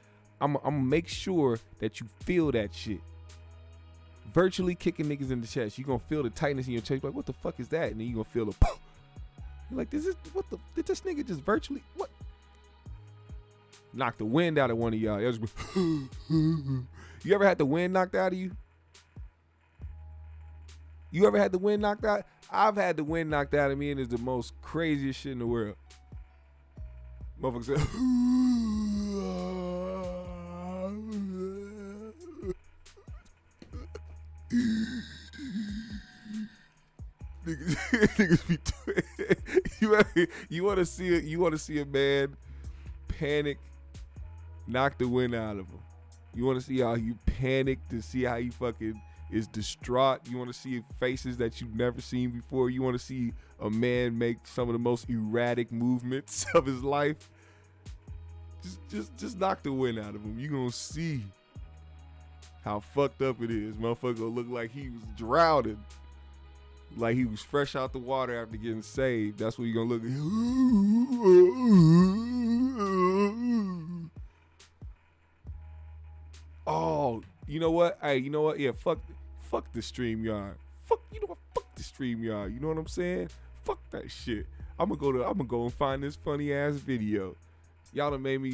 I'm gonna make sure that you feel that shit. Virtually kicking niggas in the chest. You gonna feel the tightness in your chest. Like, what the fuck is that? And then you gonna feel the poof. You're like, did this nigga just virtually, what? Knock the wind out of one of y'all. You ever had the wind knocked out of you? You ever had the wind knocked out? I've had the wind knocked out of me, and it's the most craziest shit in the world. Motherfucker said, niggas be you want to see a man panic, knock the wind out of him. You want to see how you panic, to see how he fucking is distraught. You want to see faces that you've never seen before. You want to see a man make some of the most erratic movements of his life. Just knock the wind out of him. You gonna see how fucked up it is. Motherfucker gonna look like he was drowning, like he was fresh out the water after getting saved. That's what you gonna look like. Oh, you know what? Hey, you know what? Yeah, fuck the StreamYard. You know what? Fuck the StreamYard. You know what I'm saying? Fuck that shit. I'm gonna go and find this funny ass video. Y'all done made me.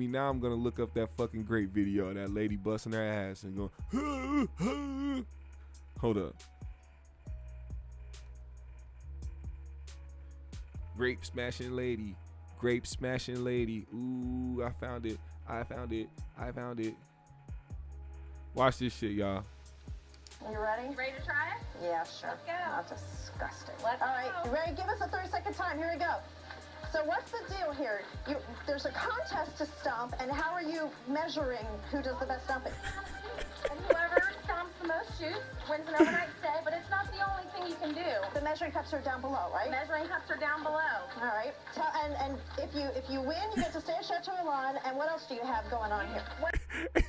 Now I'm gonna look up that fucking great video of that lady busting her ass and going. Hold up. Grape smashing lady. Ooh, I found it. Watch this shit, y'all. You ready? Ready to try it? Yeah, sure. Let's go. Not disgusting. Let's All right, go. you ready? Give us a 30-second time. Here we go. So what's the deal here? There's a contest to stomp, and how are you measuring who does the best stomping? And whoever stomps the most shoots wins an overnight stay, but it's not the only thing you can do. The measuring cups are down below, right? Measuring cups are down below. All right. And if you win, you get to stay at Chateau Elan. And what else do you have going on here?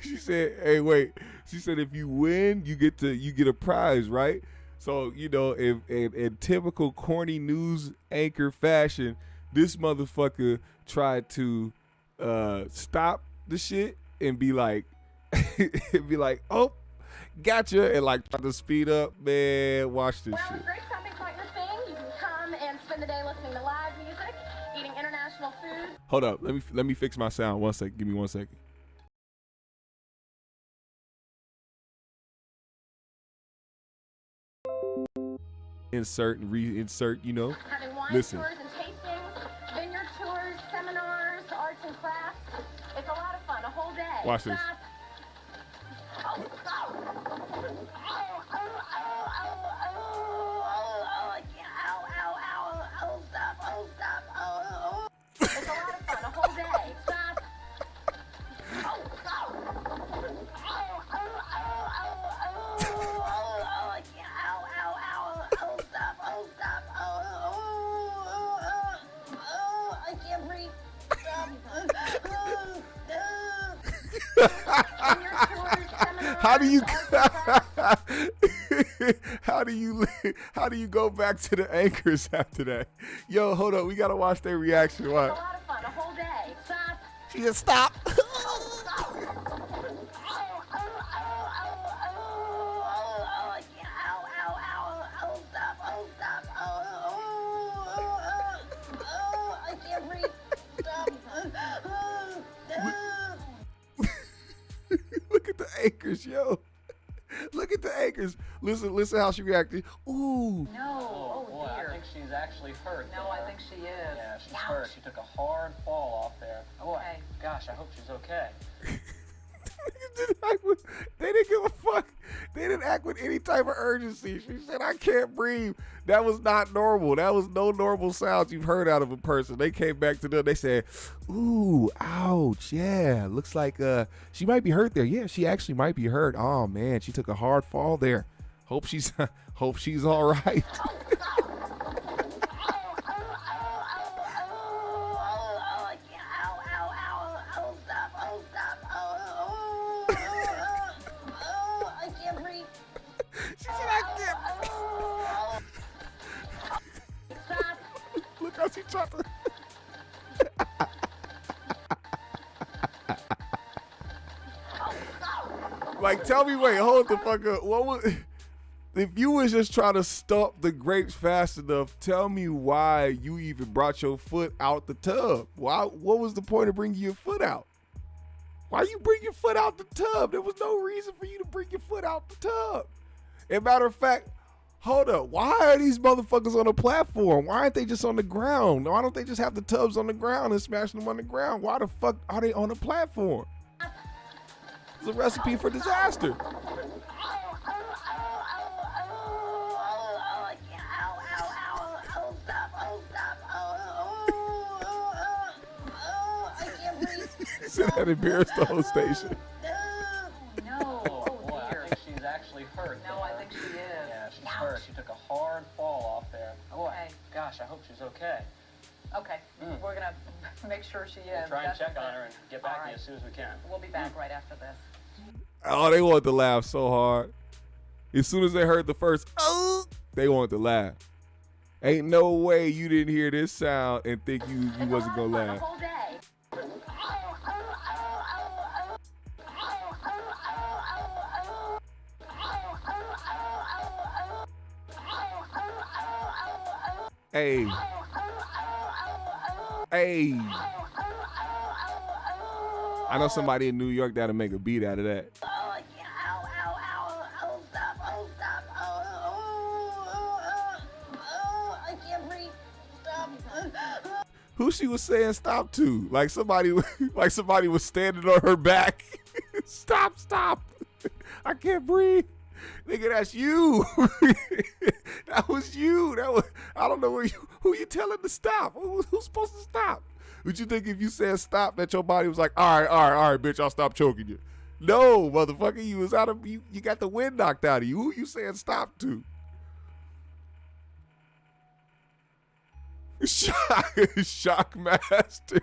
She said, "Hey, wait." She said, "If you win, you get a prize, right?" So you know, in typical corny news anchor fashion, this motherfucker tried to stop the shit and be like, "Oh, gotcha," and like try to speed up. Man, watch this Well, shit. with Great Stomping Point in the thing, you can come and spend the day listening to live music, eating international food. Hold up, let me fix my sound. 1 second. Give me 1 second. Insert and reinsert, you know. Having wine Listen. tours and tastings, vineyard tours, seminars, arts and crafts. It's a lot of fun, a whole day. Watch this. Stop. Oh, stop. It's a lot of fun, a whole day. Stop. I can't breathe. Vineyard tours, seminars, How do you arts and crafts. how do you go back to the anchors after that? Yo, hold up, we gotta watch their reaction. It's a What? lot of fun, a whole day. Stop. She just stop. I can't breathe. Stop. Look at the anchors, yo. Look at the anchors. Listen how she reacted. Ooh. Oh, No. boy, I think she's actually hurt. No, there. I think she is. Yeah, she's hurt. She took a hard fall off there. Oh, boy. Okay. Gosh, I hope she's okay. They didn't give a fuck. They didn't act with any type of urgency. She said, "I can't breathe." That was not normal. That was no normal sounds you've heard out of a person. They came back to them. They said, "Ooh, ouch, yeah. Looks like she might be hurt there. Yeah, she actually might be hurt. Oh man, she took a hard fall there. Hope she's all right." I can't breathe. She said, "I can't." Stop. Look how she tried to. Like, tell me, wait, hold the fuck up. What was, if you was just trying to stomp the grapes fast enough, tell me why you even brought your foot out the tub. Why? What was the point of bringing your foot out? Why you bring your foot out the tub? There was no reason for you to bring your foot out the tub. As a matter of fact, hold up. Why are these motherfuckers on a platform? Why aren't they just on the ground? Why don't they just have the tubs on the ground and smash them on the ground? Why the fuck are they on a platform? It's a recipe for disaster. He said that embarrassed the whole station. No. Oh, boy, I think she's actually hurt. No, I there. think she is. Yeah, she's hurt. She took a hard fall off there. Oh, boy. Okay. Gosh, I hope she's okay. Okay, we're gonna make sure she We'll is. try and That's check the on thing. her and get back All to you right. as soon as we can. We'll be back right after this. Oh, they wanted to laugh so hard. As soon as they heard the first, oh, they wanted to laugh. Ain't no way you didn't hear this sound and think you It's wasn't a lot gonna of fun, laugh. a whole day. Hey. Hey. I know somebody in New York that'll make a beat out of that. I can't breathe. Stop. Who she was saying stop to? Like somebody was standing on her back. Stop. I can't breathe. Nigga, that's you. That was you. I don't know who you telling to stop. Who's supposed to stop? Would you think if you said stop that your body was like, all right, bitch, I'll stop choking you? No, motherfucker, you was out of you got the wind knocked out of you. Who you saying stop to? Shock master.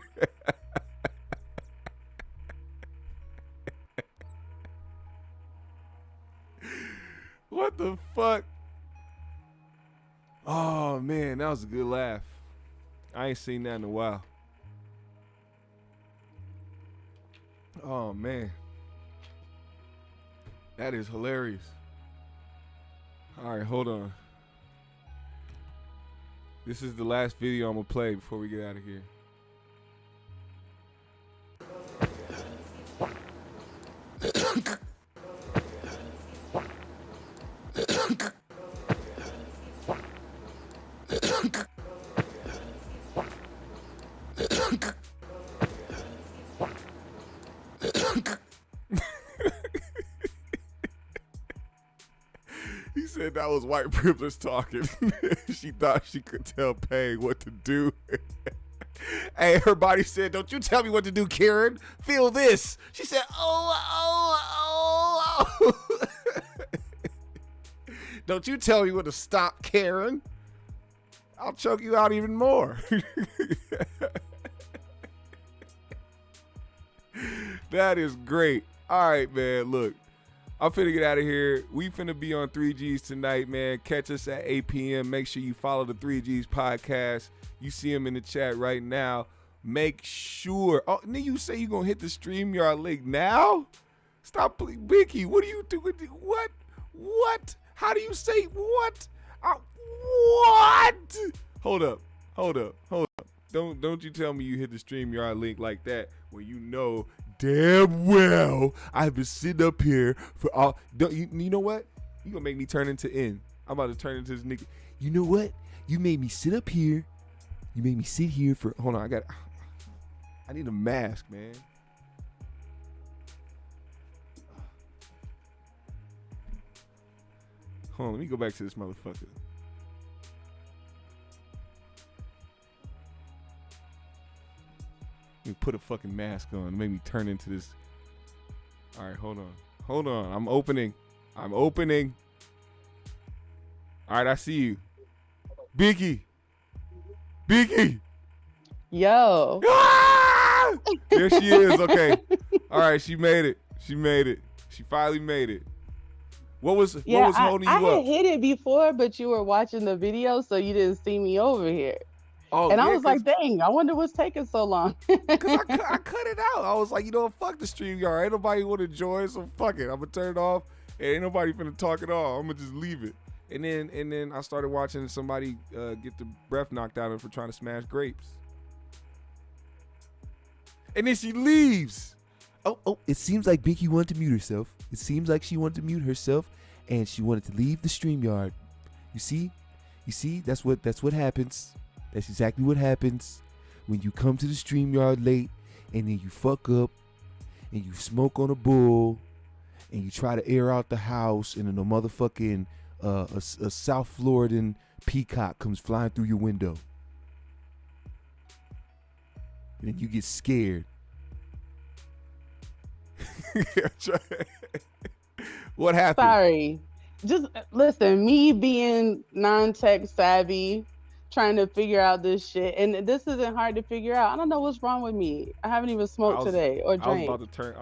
What the fuck? Oh man, that was a good laugh. I ain't seen that in a while. Oh man, that is hilarious. All right, hold on. This is the last video I'm gonna play before we get out of here. He said that was white privilege talking. She thought she could tell Paige what to do. Hey, her body said, don't you tell me what to do, Karen. Feel this. She said, oh. Don't you tell me when to stop, Karen. I'll choke you out even more. That is great. All right, man, look. I'm finna get out of here. We finna be on 3Gs tonight, man. Catch us at 8 p.m. Make sure you follow the 3Gs podcast. You see them in the chat right now. Make sure. Oh, then you say you gonna hit the StreamYard link now? Stop, Vicky. What do you do? What? What? How do you say what? What? Hold up. Don't you tell me you hit the StreamYard link like that when you know damn well I've been sitting up here for all. You know what? You gonna make me turn into N. I'm about to turn into this nigga. You know what? You made me sit up here. You made me sit here for. Hold on, I need a mask, man. Hold on, let me go back to this motherfucker. Let me put a fucking mask on. It made me turn into this. All right, hold on. I'm opening. All right, I see you. Biggie. Yo. Ah! There she is. Okay. All right, she made it. She finally made it. What was holding you up? I had hit it before, but you were watching the video, so you didn't see me over here. Oh, and yeah, I was like, dang, I wonder what's taking so long. Because I cut it out. I was like, fuck the StreamYard. Ain't nobody want to join, so fuck it. I'm going to turn it off. And ain't nobody finna talk at all. I'm going to just leave it. And then I started watching somebody get the breath knocked out of her for trying to smash grapes. And then she leaves. Oh, it seems like Binky wanted to mute herself. It seems like she wanted to mute herself, and she wanted to leave the StreamYard. You see, that's what happens. That's exactly what happens when you come to the StreamYard late, and then you fuck up, and you smoke on a bull, and you try to air out the house, and then a motherfucking a South Floridan peacock comes flying through your window, and then you get scared. What happened? Sorry. Just listen, me being non-tech savvy, trying to figure out this shit, and this isn't hard to figure out. I don't know what's wrong with me. I haven't even smoked today or drank. I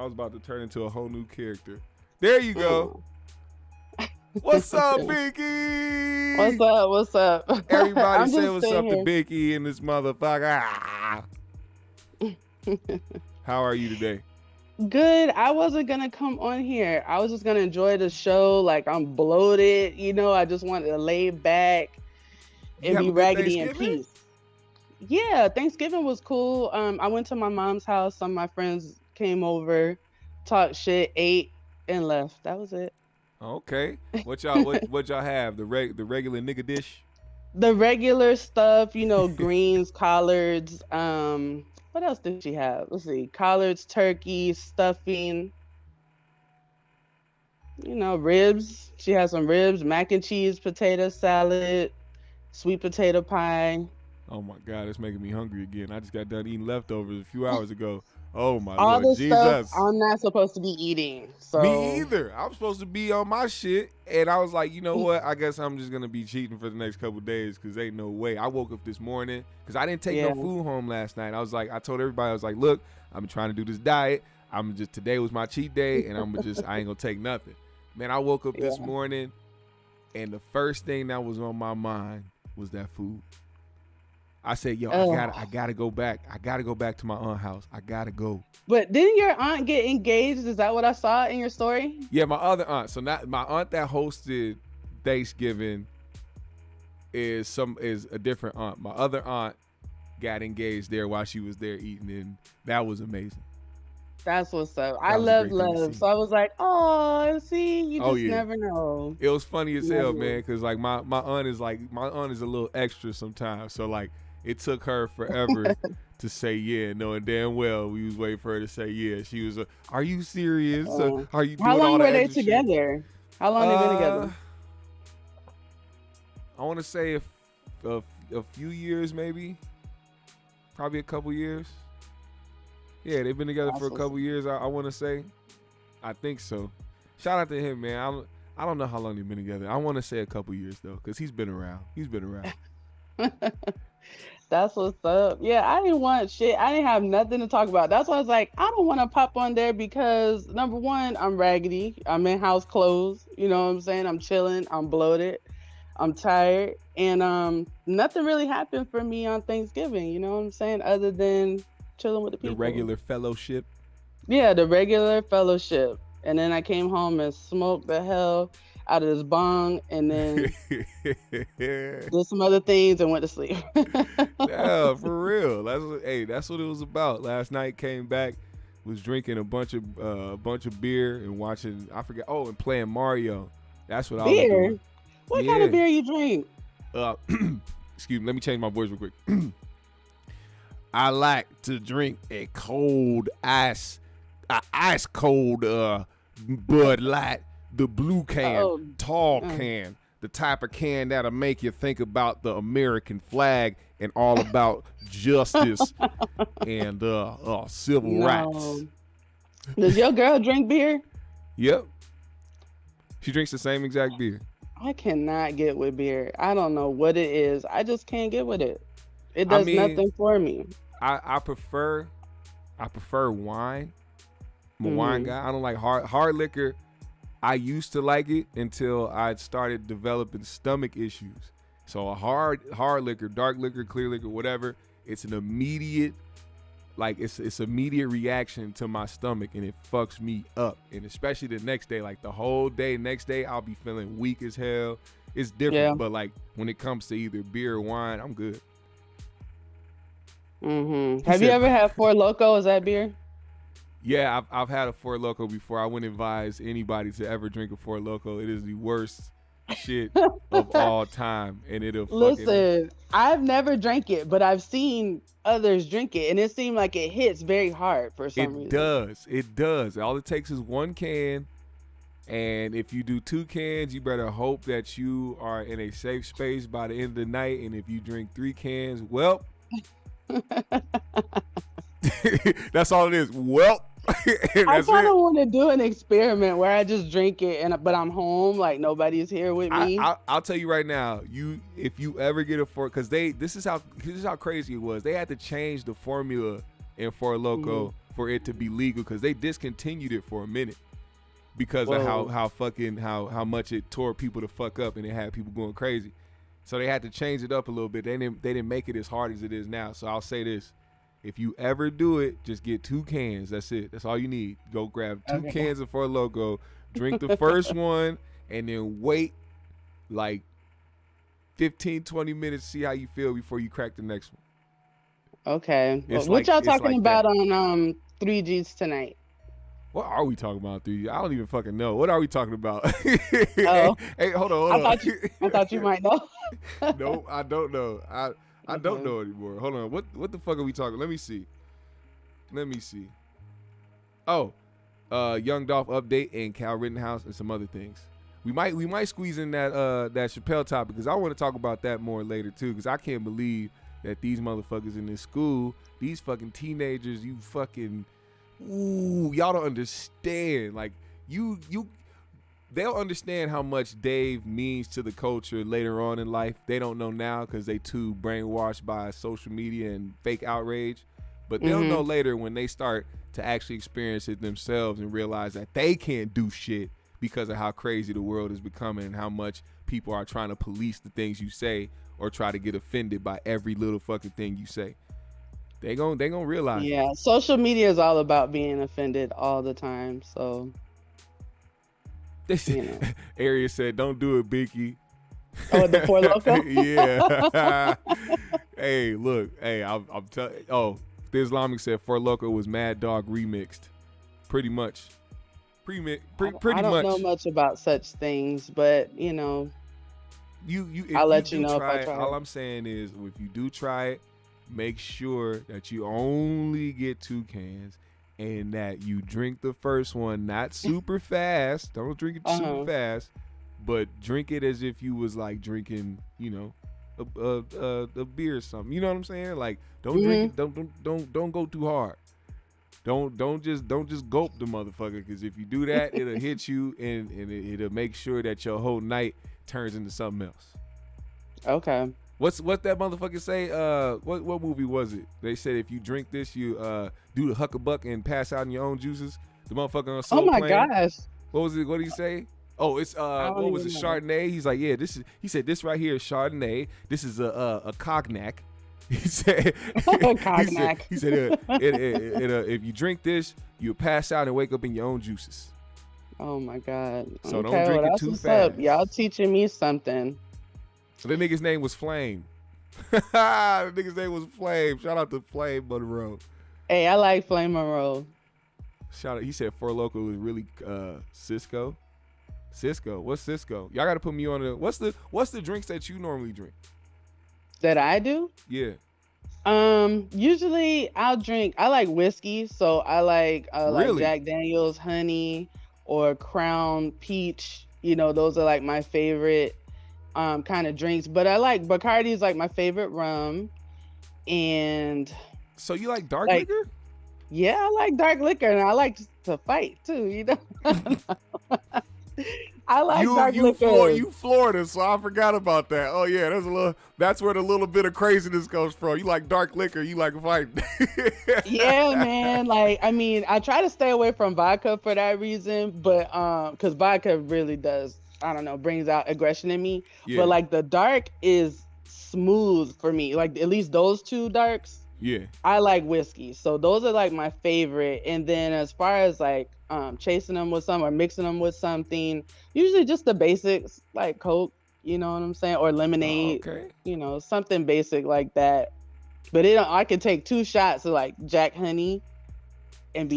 was about to turn into a whole new character. There you go. What's up, Binky? What's up? Everybody say what's up to Binky and this motherfucker. How are you today? Good. I wasn't gonna come on here. I was just gonna enjoy the show. Like, I'm bloated, I just wanted to lay back and have be a good raggedy in Thanksgiving? peace. Yeah, Thanksgiving was cool. I went to my mom's house. Some of my friends came over, talked shit, ate, and left. That was it. Okay. What y'all have? The regular nigga dish? The regular stuff, greens, collards. What else did she have? Let's see, collards, turkey, stuffing. Ribs. She had some ribs, mac and cheese, potato salad, sweet potato pie. Oh my God, it's making me hungry again. I just got done eating leftovers a few hours ago. Oh my All Lord the stuff Jesus. I'm not supposed to be eating. Me So either. I'm supposed to be on my shit, and I was like, you know what? I guess I'm just gonna be cheating for the next couple days because ain't no way. I woke up this morning because I didn't take no yeah. food home last night. I told everybody, I was like, look, I'm trying to do this diet. Today was my cheat day, and I ain't gonna take nothing. Man, I woke up this Yeah. morning, and the first thing that was on my mind was that food. I said, yo, I gotta go back. I gotta go back to my aunt's house. I gotta go. But didn't your aunt get engaged? Is that what I saw in your story? Yeah, my other aunt. So not my aunt that hosted Thanksgiving is a different aunt. My other aunt got engaged there while she was there eating, and that was amazing. That's what's up. I was a love great thing to love. see. So I was like, oh, see, you Oh, just yeah. never know. It was funny as hell, Never. man, because like my aunt is a little extra sometimes. So like it took her forever to say yeah, knowing damn well we was waiting for her to say yeah. She was, are you serious? Are you doing How long all were that they extra shit?" together? How long they been together? I want to say a few years, maybe, probably a couple years. Yeah, they've been together for a couple years. I want to say, I think so. Shout out to him, man. I don't know how long they've been together. I want to say a couple years though, because he's been around. That's what's up. Yeah, I didn't want shit. I didn't have nothing to talk about. That's why I was like, I don't want to pop on there because number one, I'm raggedy. I'm in house clothes. You know what I'm saying? I'm chilling. I'm bloated. I'm tired. And nothing really happened for me on Thanksgiving. You know what I'm saying? Other than chilling with the people. The regular fellowship. Yeah, the regular fellowship. And then I came home and smoked the hell out of this bong and then did some other things and went to sleep. Yeah, for real. That's what it was about. Last night came back, was drinking a bunch of beer and watching, and playing Mario. That's what I was Beer? doing. What kind of Yeah. beer you drink? Excuse me, let me change my voice real quick. I like to drink a ice cold Bud Light, the blue can, tall can, the type of can that'll make you think about the American flag and all about justice and civil rights. Does your girl drink beer? Yep. She drinks the same exact beer. I cannot get with beer. I don't know what it is. I just can't get with it. It does nothing for me. I prefer wine. I'm a wine guy. I don't like hard liquor. I used to like it until I started developing stomach issues. So a hard liquor, dark liquor, clear liquor, whatever, it's an immediate, it's immediate reaction to my stomach, and it fucks me up. And especially the next day, like the whole day, next day, I'll be feeling weak as hell. It's different, Yeah. but like when it comes to either beer or wine, I'm good. Have you ever had Four Loko? Is that beer? Yeah, I've had a Four Loko before. I wouldn't advise anybody to ever drink a Four Loko. It is the worst shit of all time, and it'll Listen, I've never drank it, but I've seen others drink it, and it seemed like it hits very hard for some reason. It does. All it takes is one can, and if you do 2 cans, you better hope that you are in a safe space by the end of the night. And if you drink 3 cans, well, that's all it is. Well. I kind of want to do an experiment where I just drink it, but I'm home, like nobody's here with me. I'll tell you right now, if you ever get a because this is how crazy it was. They had to change the formula in Four Loko for it to be legal because they discontinued it for a minute because of how much it tore people to fuck up and it had people going crazy. So they had to change it up a little bit. They didn't make it as hard as it is now. So I'll say this. If you ever do it, just get 2 cans. That's it. That's all you need. Go grab 2 cans of Four Loko, drink the first one, and then wait like 15, 20 minutes, see how you feel before you crack the next one. Okay. It's What like- y'all it's talking like about that. on 3Gs tonight? What are we talking about, dude? I don't even fucking know. What are we talking about? Oh. Hey, hold on. I thought you might know. Nope, I don't know. I don't Okay. know anymore. Hold on. What the fuck are we talking? Let me see. Oh, Young Dolph update and Cal Rittenhouse and some other things. We might squeeze in that Chappelle topic because I want to talk about that more later too, because I can't believe that these motherfuckers in this school, these fucking teenagers, you fucking, y'all don't understand. Like they'll understand how much Dave means to the culture later on in life. They don't know now because they too brainwashed by social media and fake outrage. But they'll know later when they start to actually experience it themselves and realize that they can't do shit because of how crazy the world is becoming and how much people are trying to police the things you say or try to get offended by every little fucking thing you say. They gonna realize. Yeah, social media is all about being offended all the time. So, you know. Arius said, "Don't do it, Binky." Oh, the Four Loko? Yeah. Hey, look. Hey, I'm telling. Oh, the Islamic said Four Loko was Mad Dog remixed. Pretty much. Pretty I don't much. know much about such things, but you know, If I'll let do you know if I it, try all it. I'm saying is, if you do try it, make sure that you only get 2 cans and that you drink the first one not super fast. Don't drink it super fast, but drink it as if you was like drinking, you know, a beer or something. You know what I'm saying? Like, don't drink it. Don't go too hard. Don't just gulp the motherfucker, because if you do that, it'll hit you and it'll make sure that your whole night turns into something else. Okay. What that motherfucker say? What movie was it? They said if you drink this, you do the huckabuck and pass out in your own juices. The motherfucker on Soul Oh my Plane. gosh. What was it? What did he say? Oh, it's what was it? even know. Chardonnay. He's like, yeah, this is. He said this right here is Chardonnay. This is a cognac. He said, Cognac. he said, if you drink this, you'll pass out and wake up in your own juices. Oh my God. So don't Okay, drink well, it that's too what's fast. up. Y'all teaching me something. So the nigga's name was Flame. The nigga's name was Flame. Shout out to Flame Monroe. Hey, I like Flame Monroe. Shout out. He said Four Loko was really Cisco. Cisco. What's Cisco? Y'all got to put me on the. What's the drinks that you normally drink? That I do? Yeah. Usually I like whiskey, so I like Really? Jack Daniel's honey or Crown Peach. You know, those are like my favorite kind of drinks. But I like Bacardi is like my favorite rum. And So you like dark Like- liquor? yeah, I like dark liquor and I like to fight too, you know. I like dark liquor. You Florida, so I forgot about that. Oh yeah, that's where the little bit of craziness comes from. You like dark liquor, you like fighting. Yeah, man. Like, I mean, I try to stay away from vodka for that reason, but because vodka really does, I don't know, brings out aggression in me. Yeah. But like the dark is smooth for me. Like at least those 2 darks, Yeah. I like whiskey. So those are like my favorite. And then as far as like chasing them with some or mixing them with something, usually just the basics like Coke, you know what I'm saying, or lemonade. Okay. You know, something basic like that. But I could take 2 shots of like Jack Honey and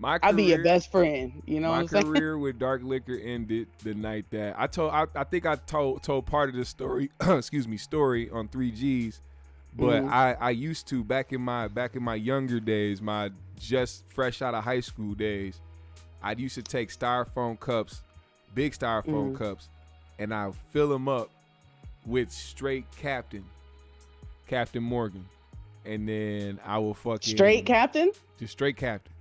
I'd be your best friend. You know what My I'm saying? career with dark liquor ended the night that I told part of the story, excuse me, story on 3Gs. But I used to back in my younger days, my just fresh out of high school days, I used to take styrofoam cups, big styrofoam cups, and I fill them up with straight Captain Morgan, and then I will fucking Straight Captain? just straight Captain,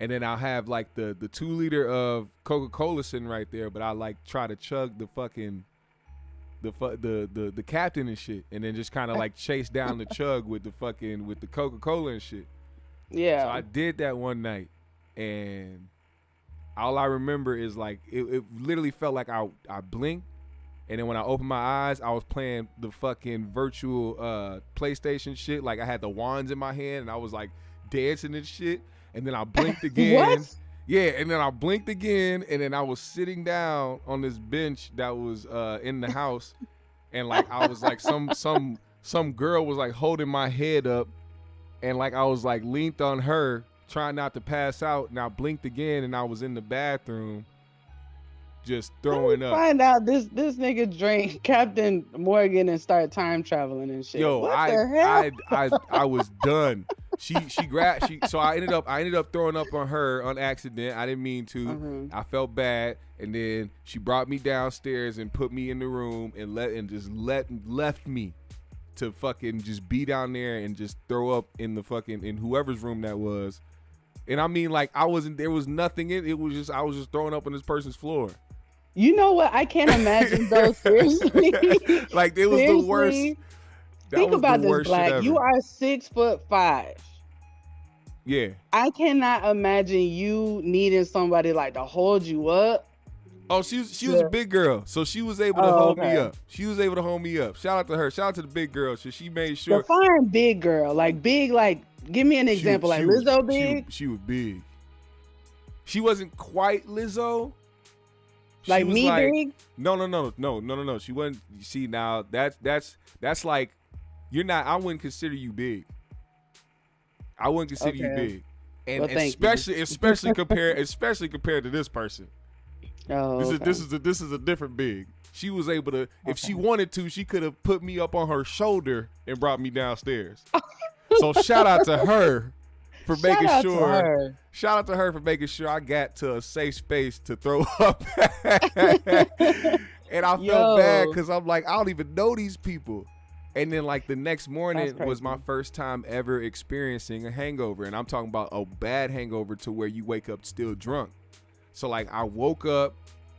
and then I'll have like the 2 liter of Coca-Cola sitting right there, but I like try to chug the fucking the Captain and shit, and then just kind of like chase down the chug with the Coca-Cola and shit. Yeah. So I did that one night, and all I remember is like it literally felt like I blinked, and then when I opened my eyes, I was playing the fucking virtual PlayStation shit. Like I had the wands in my hand, and I was like dancing and shit. And then I blinked again. What? Yeah, and then I blinked again, and then I was sitting down on this bench that was in the house, and like I was like some girl was like holding my head up, and like I was like leaned on her, trying not to pass out, and I blinked again, and I was in the bathroom, just throwing up. Find out this nigga drank Captain Morgan and start time traveling and shit. Yo, what the hell? I was done. So I ended up throwing up on her on accident. I didn't mean to. I felt bad, and then she brought me downstairs and put me in the room and left me to fucking just be down there and just throw up in whoever's room that was. And I mean, like, there was nothing in it. I was just throwing up on this person's floor. You know what? I can't imagine those. Seriously. Like, it was the worst. Think about this, Black. You are 6'5". Yeah. I cannot imagine you needing somebody like to hold you up. Oh, she was a big girl, so she was able to hold me up. She was able to hold me up. Shout out to her. Shout out to the big girl. So she made sure. Define big girl. Like big, like give me an example. Like Lizzo big? She was big. She wasn't quite Lizzo. Like me big? No. She wasn't. You see, now that's like, you're not. I wouldn't consider you big. I wouldn't consider you big, and especially compared to this person. Oh, this is a different big. She was able to, if she wanted to, she could have put me up on her shoulder and brought me downstairs. So shout out to her for making sure. Shout out to her for making sure I got to a safe space to throw up. And I felt bad because I'm like, I don't even know these people. And then like the next morning was my first time ever experiencing a hangover. And I'm talking about a bad hangover to where you wake up still drunk. So like I woke up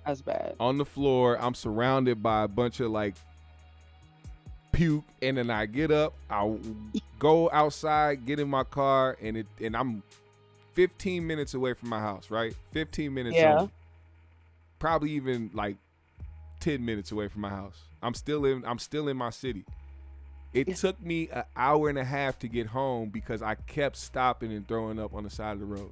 that's bad on the floor. I'm surrounded by a bunch of like puke. And then I get up, I go outside, get in my car, and I'm 15 minutes away from my house, right? 15 minutes on. Probably even like 10 minutes away from my house. I'm still in my city. It took me an hour and a half to get home because I kept stopping and throwing up on the side of the road.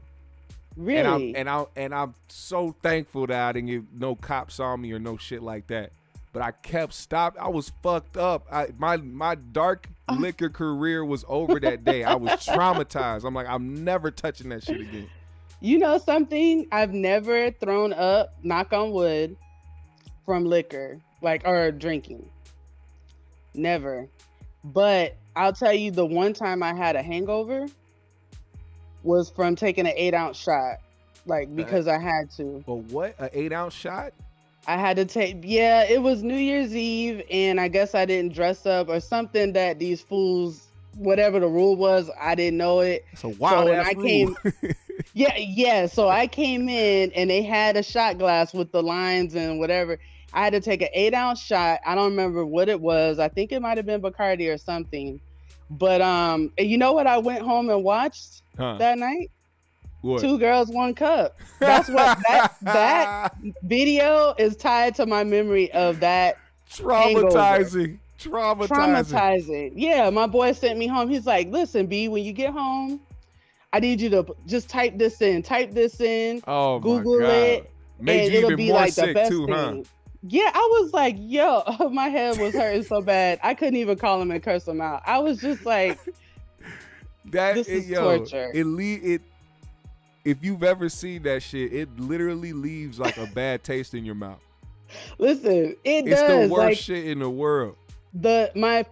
Really? And I'm so thankful that I didn't get no cops on me or no shit like that. But I kept stopping. I was fucked up. My dark liquor career was over that day. I was traumatized. I'm like, I'm never touching that shit again. You know something? I've never thrown up, knock on wood, from liquor, like, or drinking. Never. But I'll tell you, the one time I had a hangover was from taking an 8-ounce shot, like because I had to. But what? An 8-ounce shot? I had to take. Yeah, it was New Year's Eve, and I guess I didn't dress up or something that these fools, whatever the rule was, I didn't know it. It's a wild ass rule. Yeah. So I came in, and they had a shot glass with the lines and whatever. I had to take an 8-ounce shot. I don't remember what it was. I think it might have been Bacardi or something. But you know what I went home and watched that night? What? 2 Girls, 1 Cup. That's what that video is tied to my memory of that. Traumatizing. Yeah, my boy sent me home. He's like, listen, B, when you get home, I need you to just type this in. Oh, Google my God. it. Made and you it'll even be more like sick the best too, thing. huh? Yeah, I was like, yo, my head was hurting so bad. I couldn't even call him and curse him out. I was just like, this is torture. If you've ever seen that shit, it literally leaves like a bad taste in your mouth. Listen, it's the worst shit in the world. My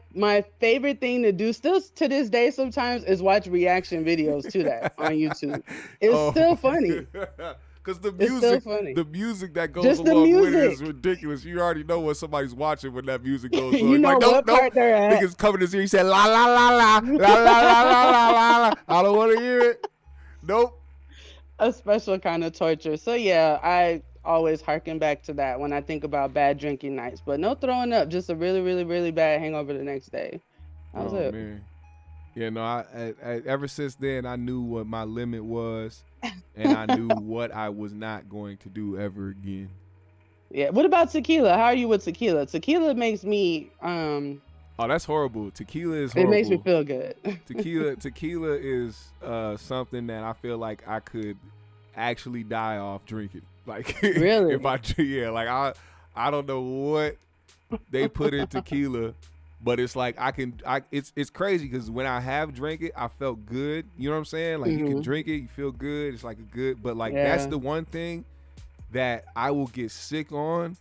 favorite thing to do still to this day sometimes is watch reaction videos to that on YouTube. It's still funny. Because the music that goes just along with it is ridiculous. You already know what somebody's watching when that music goes on. You know like, what part they're at. Niggas coming to see, he said, la, la, la, la, la, la, la, la, la, la. I don't want to hear it. Nope. A special kind of torture. So yeah, I always harken back to that when I think about bad drinking nights. But no throwing up, just a really, really, really bad hangover the next day. That was it. Man. Yeah, no, I ever since then, I knew what my limit was, and I knew what I was not going to do ever again. Yeah. What about tequila? How are you with tequila? Tequila makes me Oh, that's horrible. Tequila is horrible. It makes me feel good. Tequila is something that I feel like I could actually die off drinking. Like, really? if I like I don't know what they put in tequila, but it's like it's crazy because when I have drank it, I felt good. You know what I'm saying? Like you can drink it, you feel good. It's like a good, but like that's the one thing that I will get sick on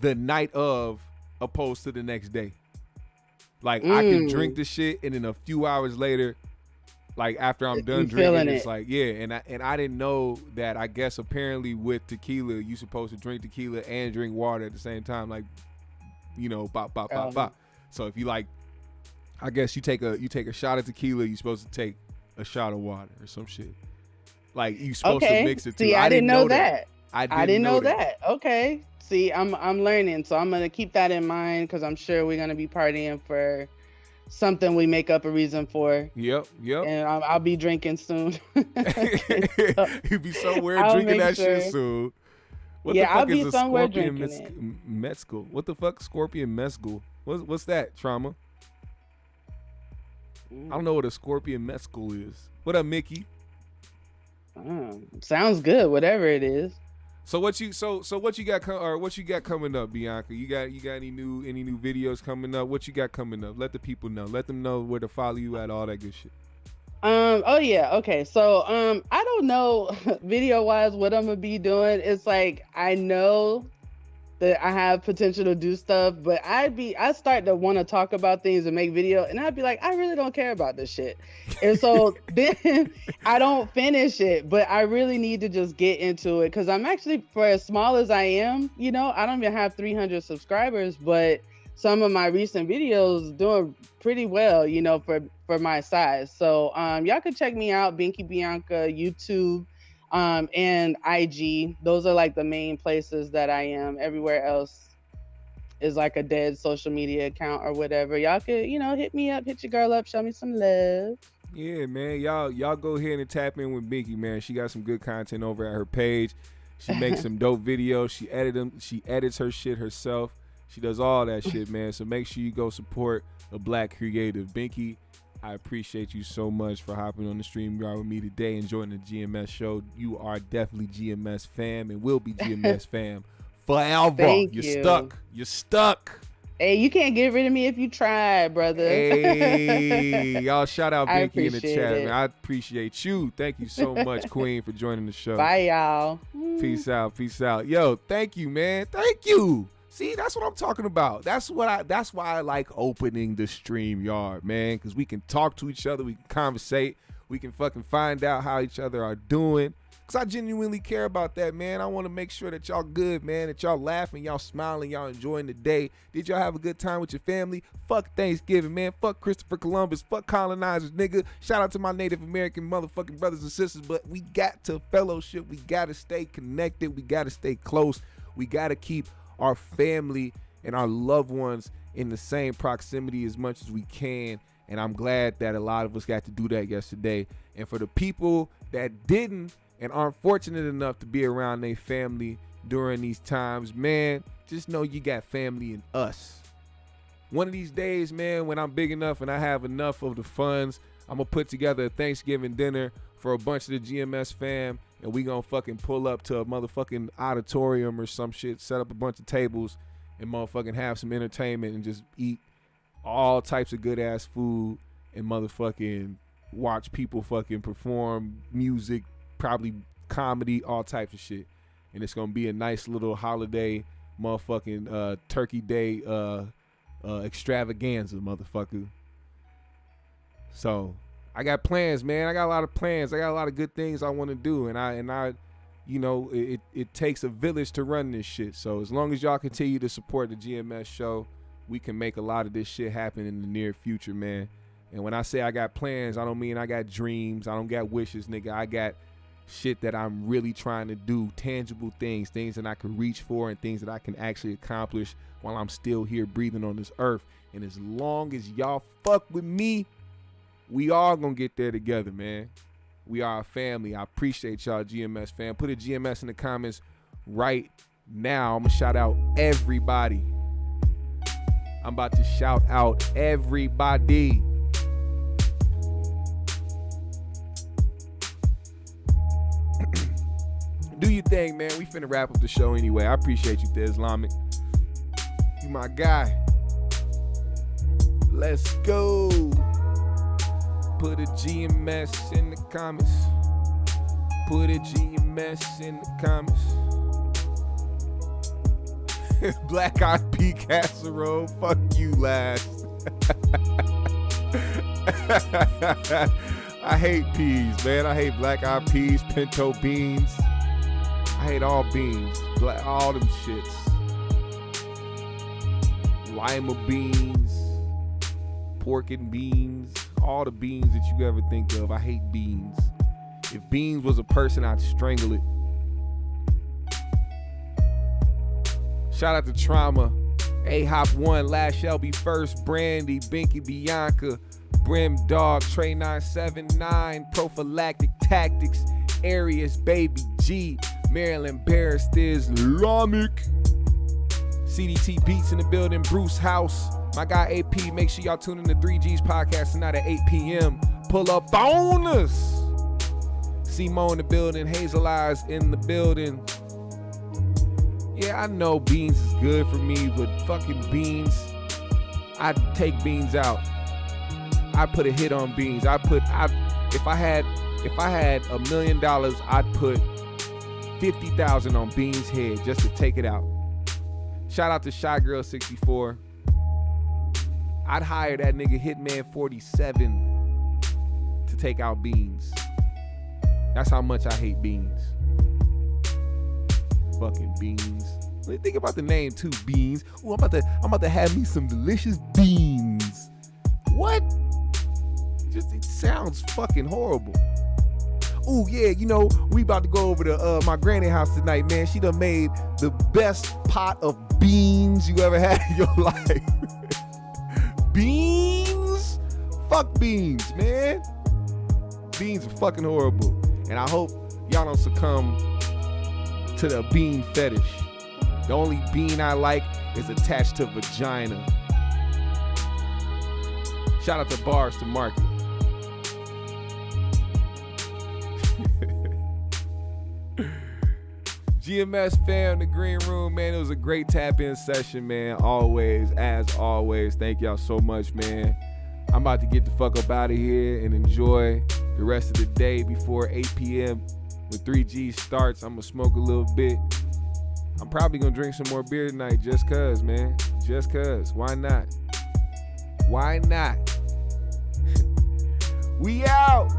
the night of, opposed to the next day. Like I can drink the shit, and then a few hours later, like after I'm done drinking, it's like and I didn't know that. I guess apparently with tequila, you supposed to drink tequila and drink water at the same time, like bop. So if you like, I guess you take a shot of tequila, you're supposed to take a shot of water or some shit. Like you supposed to mix it too. See, I didn't know that. I didn't know that. Okay. See, I'm learning, so I'm gonna keep that in mind because I'm sure we're gonna be partying for something we make up a reason for. Yep. And I'll be drinking soon. You'll be somewhere drinking that shit soon. What the fuck I'll be is a somewhere scorpion drinking it. mezcal? What the fuck, scorpion mezcal? What's that, Trauma? I don't know what a scorpion mezcal is. What up, Mickey? Sounds good, whatever it is. So what you got coming up, Bianca? You got any new videos coming up? What you got coming up? Let the people know. Let them know where to follow you at, all that good shit. Okay. So I don't know video wise what I'm gonna be doing. It's like I know that I have potential to do stuff, but I start to want to talk about things and make video, and I'd be like, I really don't care about this shit. And so then I don't finish it, but I really need to just get into it because I'm actually, for as small as I am, I don't even have 300 subscribers, but some of my recent videos doing pretty well, for my size. So y'all can check me out, Binky Bianca, YouTube, and IG. Those are like the main places that I am. Everywhere else is like a dead social media account or whatever. Y'all could, hit me up, hit your girl up, show me some love. Yeah, man. Y'all go ahead and tap in with Binky, man. She got some good content over at her page. She makes some dope videos. She edits her shit herself. She does all that shit, man. So make sure you go support a black creative. Binky, I appreciate you so much for hopping on the StreamYard with me today and joining the GMS show. You are definitely GMS fam and will be GMS fam forever. Thank You're you. stuck. You're stuck. Hey, you can't get rid of me if you try, brother. Hey, y'all shout out Binky in the chat, it. man. I appreciate you. Thank you so much, Queen, for joining the show. Bye, y'all. Peace out. Yo, thank you, man. Thank you. See, that's what I'm talking about. That's why I like opening the StreamYard, man, because we can talk to each other, we can conversate, we can fucking find out how each other are doing. Because I genuinely care about that, man. I want to make sure that y'all good, man, that y'all laughing, y'all smiling, y'all enjoying the day. Did y'all have a good time with your family? Fuck Thanksgiving, man. Fuck Christopher Columbus. Fuck colonizers, nigga. Shout out to my Native American motherfucking brothers and sisters, but we got to fellowship. We got to stay connected. We got to stay close. We got to keep our family and our loved ones in the same proximity as much as we can. And I'm glad that a lot of us got to do that yesterday. And for the people that didn't and aren't fortunate enough to be around their family during these times, man, just know you got family in us. One of these days, man, when I'm big enough and I have enough of the funds, I'm going to put together a Thanksgiving dinner for a bunch of the GMS fam, and we going to fucking pull up to a motherfucking auditorium or some shit, set up a bunch of tables, and motherfucking have some entertainment and just eat all types of good-ass food and motherfucking watch people fucking perform music, probably comedy, all types of shit. And it's gonna be a nice little holiday motherfucking turkey day extravaganza, motherfucker. So I got plans, man. I got a lot of plans. I got a lot of good things I want to do, and I you know, it takes a village to run this shit. So as long as y'all continue to support the GMS show, we can make a lot of this shit happen in the near future, man. And when I say I got plans, I don't mean I got dreams. I don't got wishes, nigga. I got shit that I'm really trying to do, tangible things that I can reach for and things that I can actually accomplish while I'm still here breathing on this earth. And as long as y'all fuck with me, we all gonna get there together, man. We are a family. I appreciate y'all, GMS fam. Put a GMS in the comments right now. I'm gonna shout out everybody. I'm about to shout out everybody. Do your thing, man. We finna wrap up the show anyway. I appreciate you, The Islamic. You my guy. Let's go. Put a GMS in the comments. Put a GMS in the comments. Black Eyed Pea casserole. Fuck you, last. I hate peas, man. I hate black eyed peas, pinto beans. I hate all beans. All them shits. Lima beans, pork and beans, all the beans that you ever think of. I hate beans. If beans was a person, I'd strangle it. Shout out to Trauma, A-Hop1, Last Shelby First, Brandy, Binky Bianca, Brim Dog, Trey 979, Prophylactic Tactics, Arius, Baby G, Maryland Barrist Islamic, CDT Beats in the building, Bruce House, my guy AP. Make sure y'all tune in to 3G's podcast tonight at 8 p.m. Pull up on us. Simo in the building, Hazel Eyes in the building. Yeah, I know beans is good for me, but fucking beans, I'd take beans out. I'd put a hit on beans. If I had $1 million, I'd put 50,000 on Beans' head just to take it out. Shout out to Shy Girl 64. I'd hire that nigga Hitman 47 to take out Beans. That's how much I hate beans. Fucking beans. Think about the name too, Beans. Ooh, I'm about to have me some delicious beans. What? It sounds fucking horrible. Ooh, yeah, you know, we about to go over to my granny house tonight, man. She done made the best pot of beans you ever had in your life. Beans? Fuck beans, man. Beans are fucking horrible. And I hope y'all don't succumb to the bean fetish. The only bean I like is attached to vagina. Shout out to Bars to Market. GMS fam, the green room, man. It was a great tap-in session, man. Always, as always. Thank y'all so much, man. I'm about to get the fuck up out of here and enjoy the rest of the day before 8 p.m. when 3G starts. I'm gonna smoke a little bit. I'm probably gonna drink some more beer tonight just cause, man. Just cause. Why not? Why not? We out.